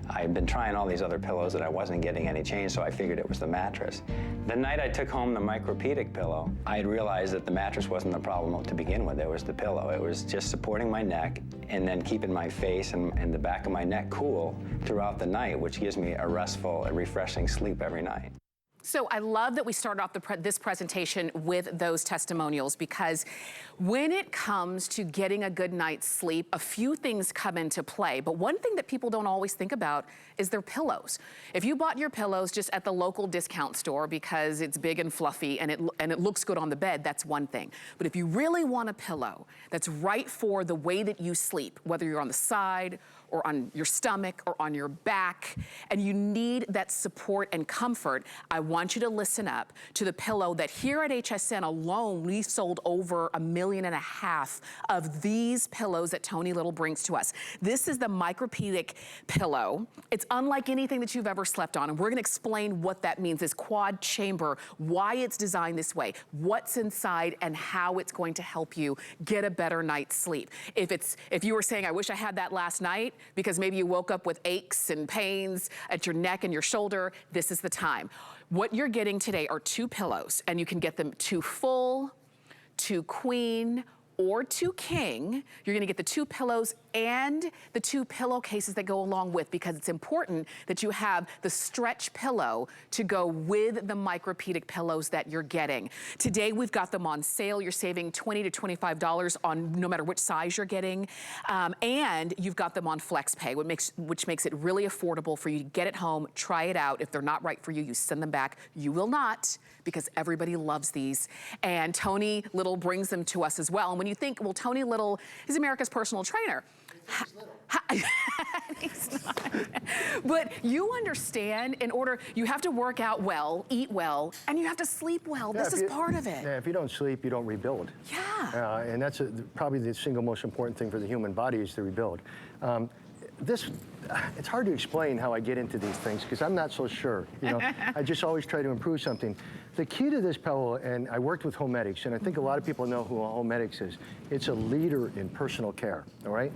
I'd been trying all these other pillows that I wasn't getting any change, so I figured it was the mattress. The night I took home the Micropedic pillow, I had realized that the mattress wasn't the problem to begin with, it was the pillow. It was just supporting my neck and then keeping my face and the back of my neck cool throughout the night, which gives me a restful, a refreshing sleep every night. So I love that we started off this presentation with those testimonials, because when it comes to getting a good night's sleep, a few things come into play. But one thing that people don't always think about is their pillows. If you bought your pillows just at the local discount store because it's big and fluffy and it looks good on the bed, that's one thing. But if you really want a pillow that's right for the way that you sleep, whether you're on the side or on your stomach or on your back, and you need that support and comfort, I want you to listen up to the pillow that here at HSN alone, we've sold over 1.5 million of these pillows that Tony Little brings to us. This is the Micropedic pillow. It's unlike anything that you've ever slept on, and we're gonna explain what that means, this quad chamber, why it's designed this way, what's inside, and how it's going to help you get a better night's sleep. If you were saying, I wish I had that last night, because maybe you woke up with aches and pains at your neck and your shoulder, this is the time. What you're getting today are 2 pillows, and you can get them 2 full, 2 queen, or 2 king. You're gonna get the 2 pillows and the 2 pillowcases that go along with, because it's important that you have the stretch pillow to go with the Micropedic pillows that you're getting. Today, we've got them on sale. You're saving $20 to $25 on no matter which size you're getting. And you've got them on FlexPay, which makes it really affordable for you to get it home, try it out. If they're not right for you, you send them back. You will not, because everybody loves these. And Tony Little brings them to us as well. And when you think, well, Tony Little is America's personal trainer. He's not. But you understand, you have to work out well, eat well, and you have to sleep well. This is part of it. Yeah, if you don't sleep, you don't rebuild. Yeah. And that's probably the single most important thing for the human body, is to rebuild. It's hard to explain how I get into these things, because I'm not so sure. You know, I just always try to improve something. The key to this pillow, and I worked with Homedics, and I think a lot of people know who Homedics is. It's a leader in personal care, all right?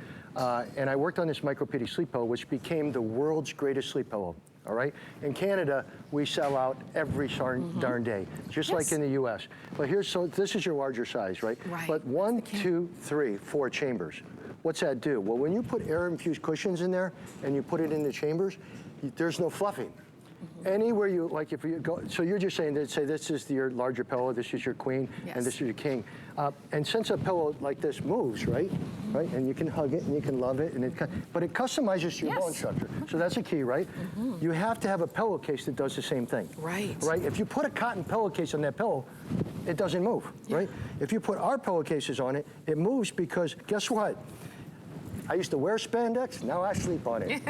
And I worked on this Micropedic sleep pillow, which became the world's greatest sleep pillow, all right? In Canada, we sell out every darn day, just like in the US. But so this is your larger size, right? But 1, 2, 3, 4 chambers. What's that do? Well, when you put air-infused cushions in there and you put it in the chambers, there's no fluffing. Anywhere you, like if you go, so you're just saying that, say this is your larger pillow, this is your queen, and this is your king. And since a pillow like this moves, right? And you can hug it and you can love it, but it customizes to your bone structure. So that's a key, right? You have to have a pillowcase that does the same thing. Right? If you put a cotton pillowcase on that pillow, it doesn't move, right? If you put our pillowcases on it, it moves, because guess what? I used to wear spandex, now I sleep on it,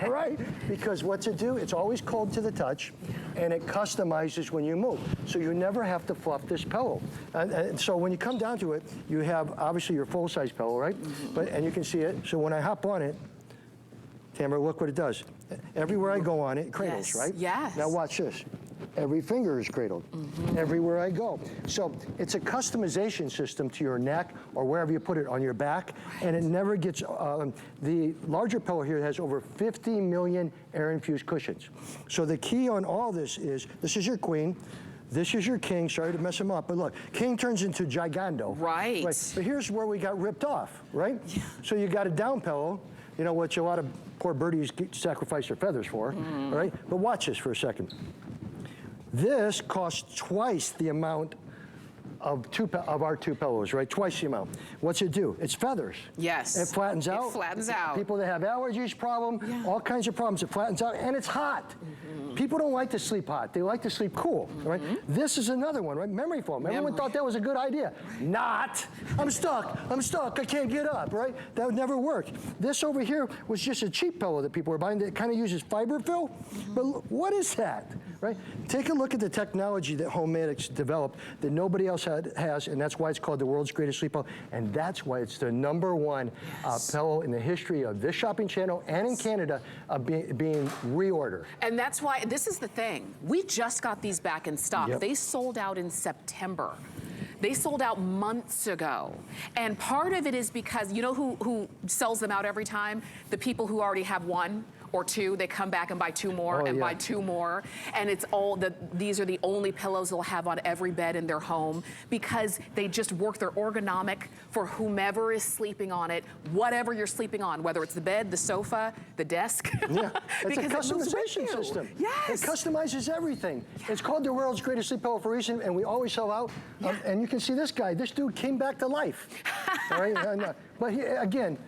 right? Because what's it do? It's always cold to the touch, and it customizes when you move. So you never have to fluff this pillow. And so when you come down to it, you have obviously your full-size pillow, right? And you can see it. So when I hop on it, Tamara, look what it does. Everywhere I go on it, it cradles, right? Yes. Now watch this. Every finger is cradled, everywhere I go. So it's a customization system to your neck or wherever you put it, on your back, and it never gets, the larger pillow here has over 50 million air-infused cushions. So the key on all this is your queen, this is your king. Sorry to mess them up, but look, king turns into gigando. Right. But here's where we got ripped off, right? Yeah. So you got a down pillow, you know, which a lot of poor birdies sacrifice their feathers for, right? But watch this for a second. This costs twice the amount of our 2 pillows, right? Twice the amount. What's it do? It's feathers. Yes. It flattens out. It flattens out. People that have allergies all kinds of problems. It flattens out, and it's hot. People don't like to sleep hot. They like to sleep cool, right? This is another one, right? Memory foam. Everyone thought that was a good idea. Not. I'm stuck. I can't get up, right? That would never work. This over here was just a cheap pillow that people were buying that kind of uses fiber fill. But what is that, right? Take a look at the technology that Homedics developed that nobody else has, and that's why it's called the world's greatest sleep pillow, and that's why it's the #1 pillow in the history of this shopping channel and in Canada being reordered. And that's why, this is the thing, we just got these back in stock. They sold out in September. They sold out months ago. And part of it is because, you know who sells them out every time? The people who already have one or two. They come back and buy two more buy two more. And it's these are the only pillows they'll have on every bed in their home because they just work. They're ergonomic for whomever is sleeping on it, whatever you're sleeping on, whether it's the bed, the sofa, the desk. Yeah, it's a customization system. Yes. It customizes everything. Yeah. It's called the world's greatest sleep pillow for a reason, and we always sell out. And you can see this guy. This dude came back to life. All right? But again,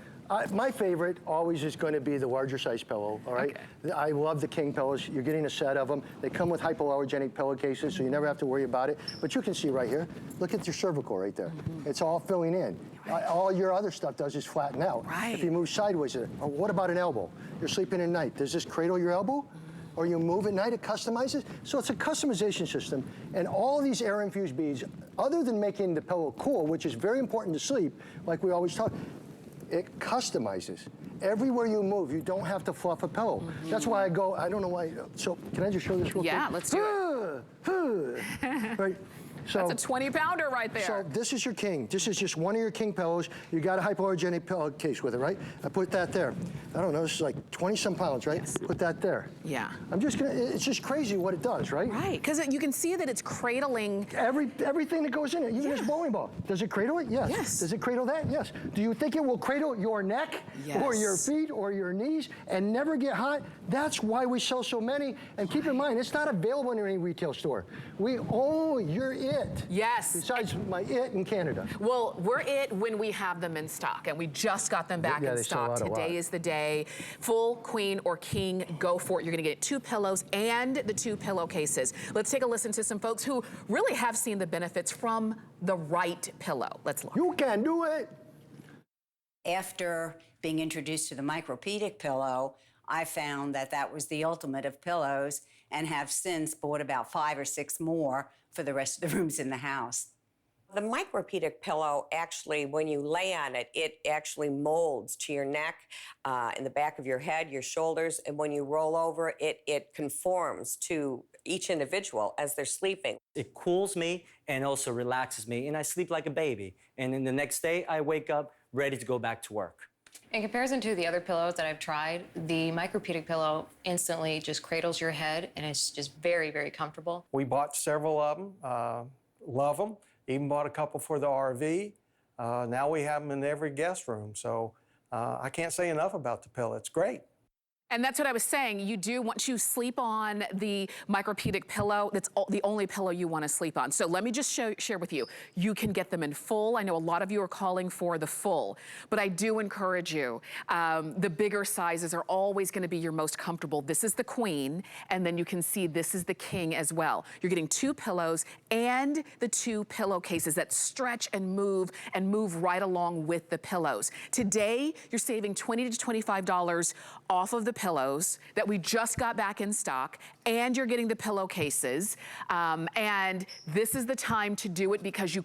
my favorite always is going to be the larger size pillow, all right? Okay. I love the king pillows. You're getting a set of them. They come with hypoallergenic pillowcases, so you never have to worry about it. But you can see right here, look at your cervical right there. It's all filling in. Right. All your other stuff does is flatten out. Right. If you move sideways, what about an elbow? You're sleeping at night. Does this cradle your elbow? Or you move at night, it customizes. So it's a customization system. And all these air-infused beads, other than making the pillow cool, which is very important to sleep, like we always talk, it customizes. Everywhere you move, you don't have to fluff a pillow. That's why I don't know why. So can I just show this real quick? Yeah, let's do it. Right. So, that's a 20-pounder right there. So this is your king. This is just one of your king pillows. You got a hypoallergenic pillowcase with it, right? I put that there. I don't know, this is like 20-some pounds, right? Yes. Put that there. Yeah. It's just crazy what it does, right? Right, because you can see that it's cradling. Everything that goes in it, even this bowling ball. Does it cradle it? Yes. Yes. Does it cradle that? Yes. Do you think it will cradle your neck or your feet or your knees and never get hot? That's why we sell so many. And keep in mind, it's not available in any retail store. You're it. Yes. Besides my it in Canada. Well, we're it when we have them in stock, and we just got them back in stock. Today is the day. Full, queen, or king, go for it. You're gonna get 2 pillows and the 2 pillowcases. Let's take a listen to some folks who really have seen the benefits from the right pillow. Let's look. You can do it. After being introduced to the Micropedic pillow, I found that was the ultimate of pillows and have since bought about 5 or 6 more for the rest of the rooms in the house. The Micropedic pillow actually, when you lay on it, it actually molds to your neck, in the back of your head, your shoulders, and when you roll over, it conforms to each individual as they're sleeping. It cools me and also relaxes me, and I sleep like a baby. And then the next day, I wake up ready to go back to work. In comparison to the other pillows that I've tried, the Micropedic pillow instantly just cradles your head, and it's just very, very comfortable. We bought several of them, love them, even bought a couple for the RV. Now we have them in every guest room, so I can't say enough about the pillow. It's great. And that's what I was saying. You do want to sleep on the Micropedic pillow. That's the only pillow you want to sleep on. So let me just share with you. You can get them in full. I know a lot of you are calling for the full, but I do encourage you. The bigger sizes are always going to be your most comfortable. This is the queen, and then you can see this is the king as well. You're getting 2 pillows and the 2 pillowcases that stretch and move right along with the pillows. Today, you're saving $20 to $25 off of the pillows that we just got back in stock, and you're getting the pillowcases. And this is the time to do it because you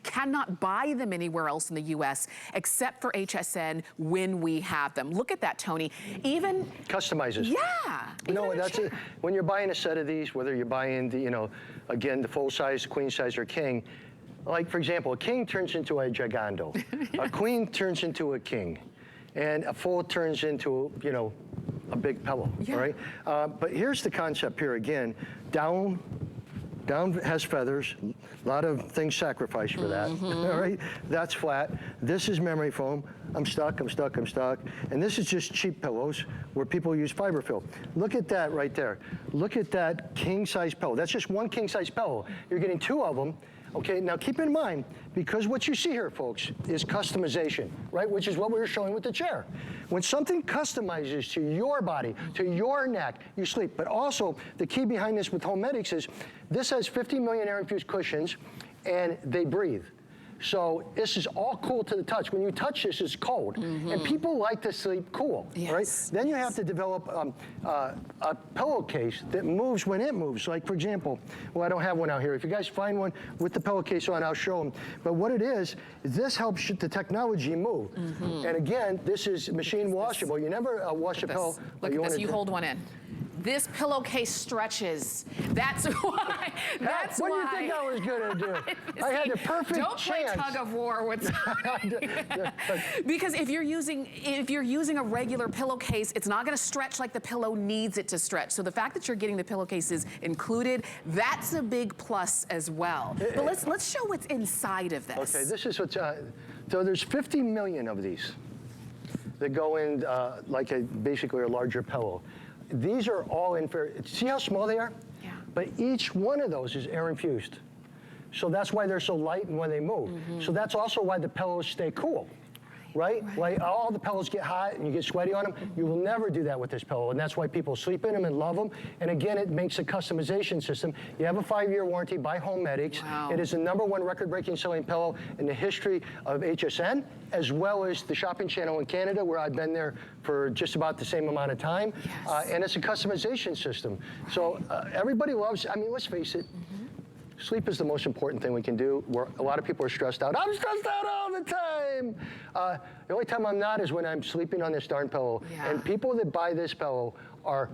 cannot buy them anywhere else in the U.S. except for HSN when we have them. Look at that, Tony. Even customizes. Yeah. No, that's it. When you're buying a set of these, whether you're buying the, again, the full size, queen size, or king. Like, for example, a king turns into a gigando. A queen turns into a king. And a full turns into, a big pillow, all right? But here's the concept here again. Down has feathers, a lot of things sacrificed for that, all right? That's flat. This is memory foam. I'm stuck. And this is just cheap pillows where people use fiberfill. Look at that right there. Look at that king-size pillow. That's just one king-size pillow. You're getting 2 of them. Okay, now keep in mind, because what you see here, folks, is customization, right? Which is what we were showing with the chair. When something customizes to your body, to your neck, you sleep. But also, the key behind this with Homedics is this has 50 million air-infused cushions, and they breathe. So this is all cool to the touch. When you touch this, it's cold. And people like to sleep cool, right? Then you have to develop a pillowcase that moves when it moves. Like, for example, well, I don't have one out here. If you guys find one with the pillowcase on, I'll show them. But what it is this helps the technology move. And again, this is machine washable. You never wash a pillow. Look at this. You hold one in. this pillowcase stretches. That's why. That's what why. do you think I was gonna do? I had the perfect Don't chance. play tug of war with. Because if you're using a regular pillowcase, it's not going to stretch like the pillow needs it to stretch. So the fact that you're getting the pillowcases included, that's a big plus as well. But let's show what's inside of this. Okay, this is what's. So there's 50 million of these that go in like basically a larger pillow. These are all see how small they are? Yeah. But each one of those is air infused. So that's why they're so light and when they move. So that's also why the pillows stay cool. Right? Like all the pillows get hot and you get sweaty on them. You will never do that with this pillow, and that's why people sleep in them and love them. And again, it makes a customization system. You have a 5-year warranty by HomeMedics. Wow. It is the #1 record-breaking selling pillow in the history of HSN, as well as the shopping channel in Canada, where I've been there for just about the same amount of time. Yes. And it's a customization system. So everybody loves, I mean, let's face it, sleep is the most important thing we can do. A lot of people are stressed out. I'm stressed out all the time. The only time I'm not is when I'm sleeping on this darn pillow. Yeah. And people that buy this pillow are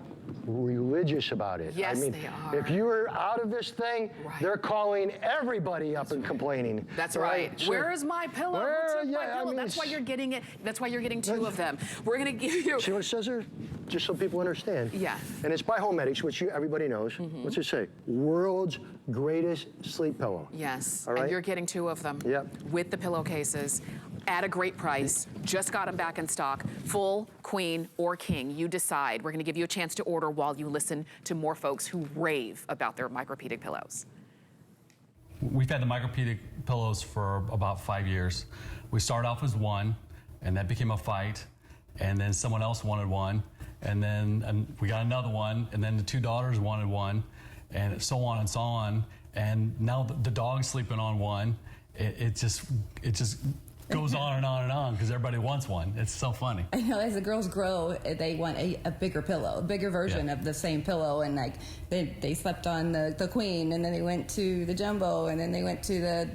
religious about it. Yes, I mean, they are. if you're out of this thing, they're calling everybody up and complaining. That's right. So, where is my pillow? Who took my pillow? That's why you're getting it. That's why you're getting 2 of them. We're gonna give you. See what it says there? Just so people understand. Yeah. And it's by HomeMedics, which everybody knows. What's it say? World's greatest sleep pillow. Yes. All right. And you're getting 2 of them. Yep. With the pillowcases. At a great price. Just got them back in stock. Full, queen, or king. You decide. We're going to give you a chance to order while you listen to more folks who rave about their Micropedic pillows. We've had the Micropedic pillows for about 5 years. We started off as one, and that became a fight, and then someone else wanted one, and then we got another one, and then the 2 daughters wanted one, and so on and so on. And now the dog's sleeping on one. It just goes on and on and on because everybody wants one. It's so funny. I know, as the girls grow, they want a bigger pillow, a bigger version of the same pillow. And like they slept on the queen, and then they went to the jumbo, and then they went to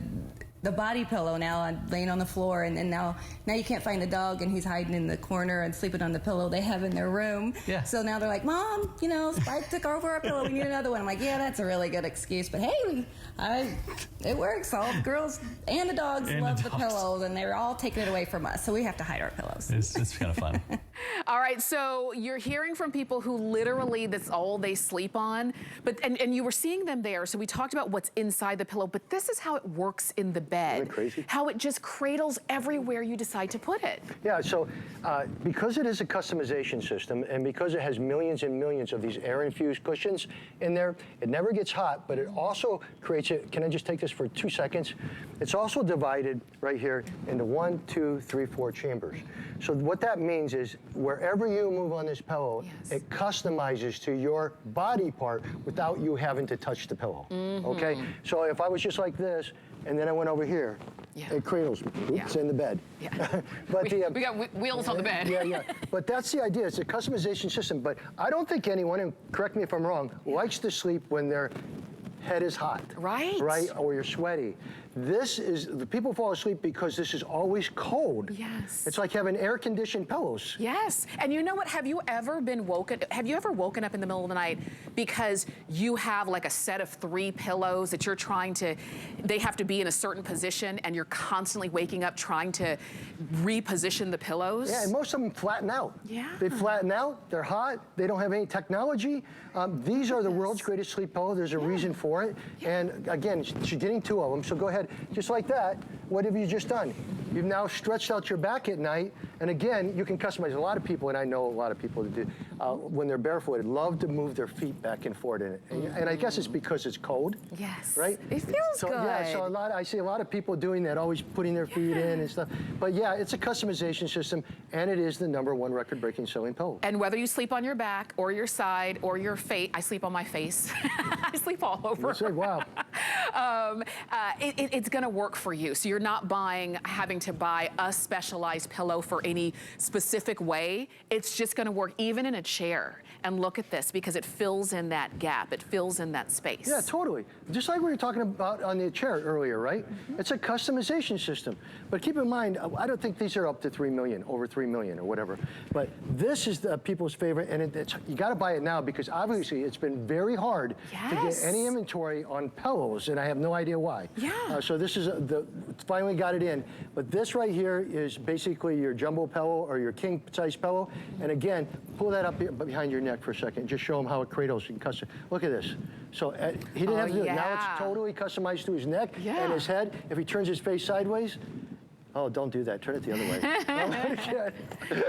the body pillow. Now I'm laying on the floor, and then now you can't find the dog, and he's hiding in the corner and sleeping on the pillow they have in their room. Yeah. So now they're like, Mom, Spike took over our pillow. We need another one. I'm like, yeah, that's a really good excuse, but hey, it works. All the girls and the dogs love the pillows, and they're all taking it away from us. So we have to hide our pillows. It's kind of fun. All right, so you're hearing from people who literally that's all they sleep on, and you were seeing them there. So we talked about what's inside the pillow, but this is how it works in the bed. Isn't that crazy? How it just cradles everywhere you decide to put it. Yeah, so because it is a customization system, and because it has millions and millions of these air-infused cushions in there, it never gets hot, but it also creates it. Can I just take this for 2 seconds? It's also divided right here into 1, 2, 3, 4 chambers. So what that means is wherever you move on this pillow, it customizes to your body part without you having to touch the pillow, okay? So if I was just like this, and then I went over here, it cradles me. It's in the bed. Yeah. But we got wheels on the bed. Yeah. But that's the idea. It's a customization system. But I don't think anyone, and correct me if I'm wrong, likes to sleep when their head is hot. Right. Right? Or you're sweaty. The people fall asleep because this is always cold. Yes. It's like having air-conditioned pillows. Yes. And you know what? Have you ever woken up in the middle of the night because you have like a set of 3 pillows that you're they have to be in a certain position, and you're constantly waking up trying to reposition the pillows? Yeah, and most of them flatten out. Yeah. They flatten out, they're hot, they don't have any technology. These are the world's greatest sleep pillow. There's a reason for it. And again, she's getting 2 of them, so go ahead. Just like that, what have you just done? You've now stretched out your back at night, and again, you can customize. A lot of people, and I know a lot of people that do, when they're barefooted, love to move their feet back and forth in it. And I guess it's because it's cold. Yes. Right? It feels good. Yeah, so I see a lot of people doing that, always putting their feet in and stuff. But yeah, it's a customization system, and it is the #1 record-breaking selling pillow. And whether you sleep on your back or your side or your face, I sleep on my face. I sleep all over. That's it, wow. It's going to work for you. So you're not having to buy a specialized pillow for any specific way. It's just gonna work even in a chair. And look at this, because it fills in that gap. It fills in that space. Yeah, totally. Just like we were talking about on the chair earlier, right? It's a customization system. But keep in mind, I don't think these are up to 3 million, over 3 million or whatever. But this is the people's favorite, and you gotta buy it now because obviously it's been very hard to get any inventory on pillows, and I have no idea why. Yeah. So this is, finally got it in. But this right here is basically your jumbo pillow or your king size pillow. And again, pull that up behind your neck for a second. Just show him how it cradles and custom. Look at this. So he didn't have to do it. Now it's totally customized to his neck and his head. If he turns his face sideways, oh, don't do that. Turn it the other way.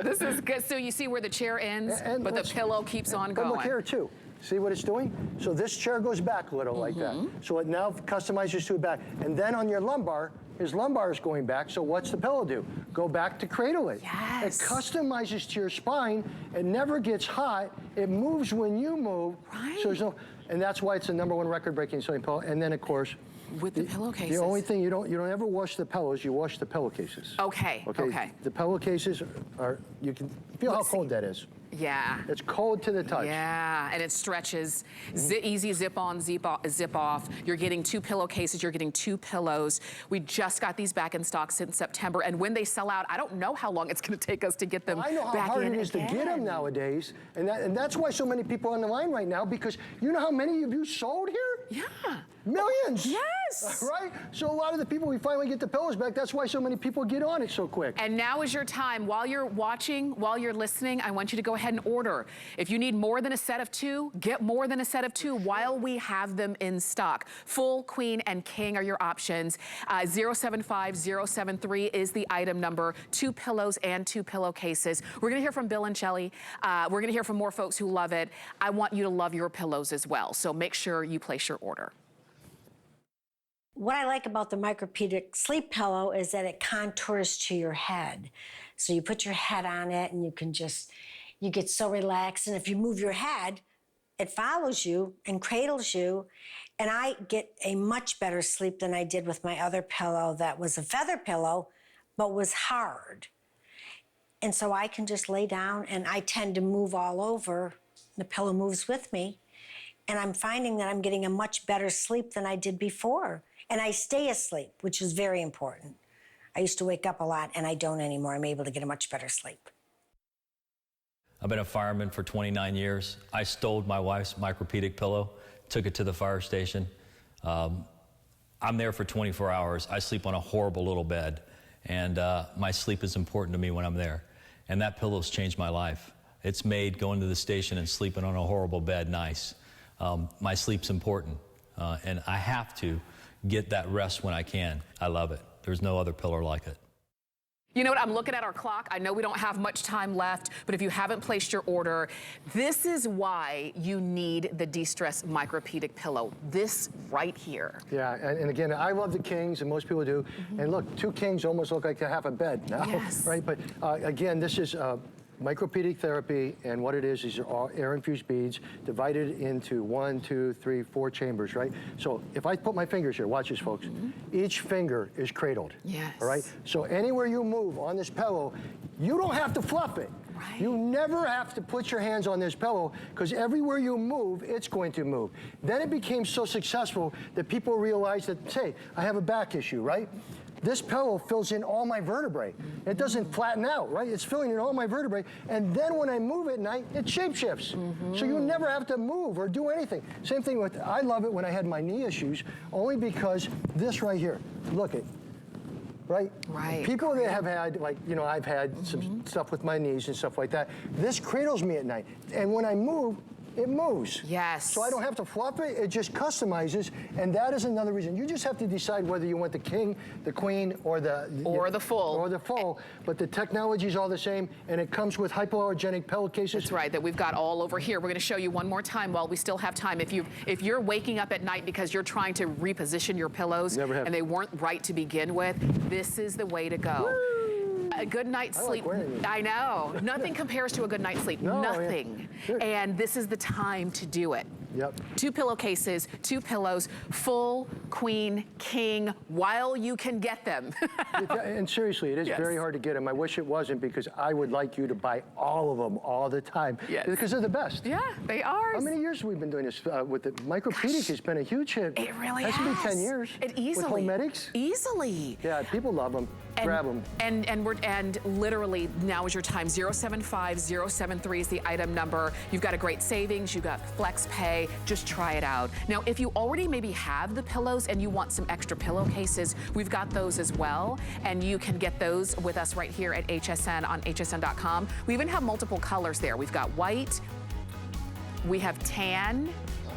This is good. So you see where the chair ends, but the pillow keeps on going. But look here too. See what it's doing? So this chair goes back a little like that. So it now customizes to it back. And then on your lumbar, his lumbar is going back, so what's the pillow do? Go back to cradle it. It customizes to your spine. It never gets hot. It moves when you move. So there's no, and that's why it's the #1 record-breaking selling pillow. And then of course, with the pillowcases. The only thing you don't ever wash the pillows, you wash the pillowcases. Okay. The pillowcases are, you can feel how cold that is. Yeah. It's cold to the touch. Yeah, and it stretches. Easy zip on, zip off. You're getting 2 pillowcases, you're getting 2 pillows. We just got these back in stock since September, and when they sell out, I don't know how long it's gonna take us to get them back in. I know how hard it is to get them nowadays, and that's why so many people are on the line right now, because you know how many of you sold here? Yeah. Millions. Yes. Right? So a lot of the people, we finally get the pillows back. That's why so many people get on it so quick. And now is your time. While you're watching, while you're listening, I want you to go ahead and order. If you need more than a set of 2, get more than a set of 2 while we have them in stock. Full, queen, and king are your options. 075073 is the item number. 2 pillows and 2 pillowcases. We're gonna hear from Bill and Shelley. We're gonna hear from more folks who love it. I want you to love your pillows as well. So make sure you place your order. What I like about the Micropedic sleep pillow is that it contours to your head. So you put your head on it and you get so relaxed. And if you move your head, it follows you and cradles you. And I get a much better sleep than I did with my other pillow that was a feather pillow, but was hard. And so I can just lay down and I tend to move all over. The pillow moves with me. And I'm finding that I'm getting a much better sleep than I did before. And I stay asleep, which is very important. I used to wake up a lot, and I don't anymore. I'm able to get a much better sleep. I've been a fireman for 29 years. I stole my wife's Micropedic pillow, took it to the fire station. I'm there for 24 hours. I sleep on a horrible little bed, and my sleep is important to me when I'm there. And that pillow's changed my life. It's made going to the station and sleeping on a horrible bed nice. My sleep's important, and I have to get that rest when I can. I love it. There's no other pillow like it. You know what, I'm looking at our clock. I know we don't have much time left, but if you haven't placed your order, this is why you need the De-Stress Micropedic pillow. This right here. Yeah, and again, I love the kings, and most people do. And look, 2 kings almost look like half a bed now, right? But again, this is Micropedic therapy, and what it is, these are all air-infused beads divided into 1, 2, 3, 4 chambers, right? So if I put my fingers here, watch this, folks. Each finger is cradled. Yes. All right? So anywhere you move on this pillow, you don't have to fluff it. Right. You never have to put your hands on this pillow, because everywhere you move, it's going to move. Then it became so successful that people realized that, say, I have a back issue, right? This pillow fills in all my vertebrae. It doesn't flatten out, right? It's filling in all my vertebrae. And then when I move at night, it shape shifts. So you never have to move or do anything. Same thing with, I love it when I had my knee issues, only because this right here, look it, right? Right. People that have had, like, you know, I've had some stuff with my knees and stuff like that. This cradles me at night. And when I move, it moves. Yes. So I don't have to flop it, it just customizes, and that is another reason. You just have to decide whether you want the king, the queen, or the full. Or the full, but the technology is all the same, and it comes with hypoallergenic pillowcases. That's right, that we've got all over here. We're gonna show you one more time while we still have time. If you're waking up at night because you're trying to reposition your pillows and they weren't right to begin with, this is the way to go. Woo! A good night's sleep. I know. Nothing compares to a good night's sleep. No, nothing. Yeah. And this is the time to do it. Yep. 2 pillowcases, 2 pillows, full, queen, king, while you can get them. And seriously, it is very hard to get them. I wish it wasn't, because I would like you to buy all of them all the time. Yes. Because they're the best. Yeah, they are. How many years have we been doing this with the Micropedic? Has been a huge hit. It really has. Has to be 10 years. It easily. With Homedics? Easily. Yeah, people love them. Grab them. And literally, now is your time. 075073 is the item number. You've got a great savings. You've got flex pay. Just try it out. Now, if you already maybe have the pillows and you want some extra pillowcases, we've got those as well. And you can get those with us right here at HSN on hsn.com. We even have multiple colors there. We've got white, we have tan,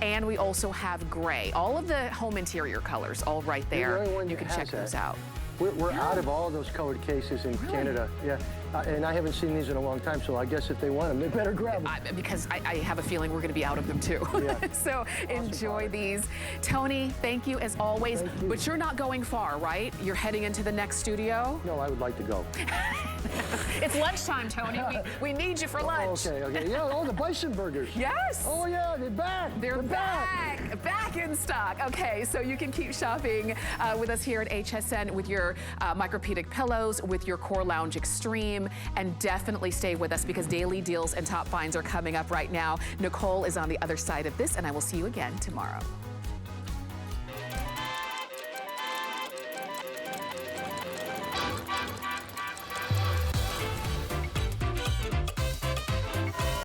and we also have gray. All of the home interior colors, all right there. You can check those out. We're out of all those colored cases in Canada. Yeah, and I haven't seen these in a long time, so I guess if they want them, they better grab them. Because I have a feeling we're going to be out of them too. Yeah. So enjoy these. Tony, thank you as always. But you're not going far, right? You're heading into the next studio? No, I would like to go. It's lunchtime, Tony. We need you for lunch. Okay. Yeah, all the bison burgers. Yes. Oh, yeah, they're back. They're back in stock. Okay, so you can keep shopping with us here at HSN with your Micropedic pillows, with your Core Lounge Extreme, and definitely stay with us because daily deals and top finds are coming up right now. Nicole is on the other side of this, and I will see you again tomorrow.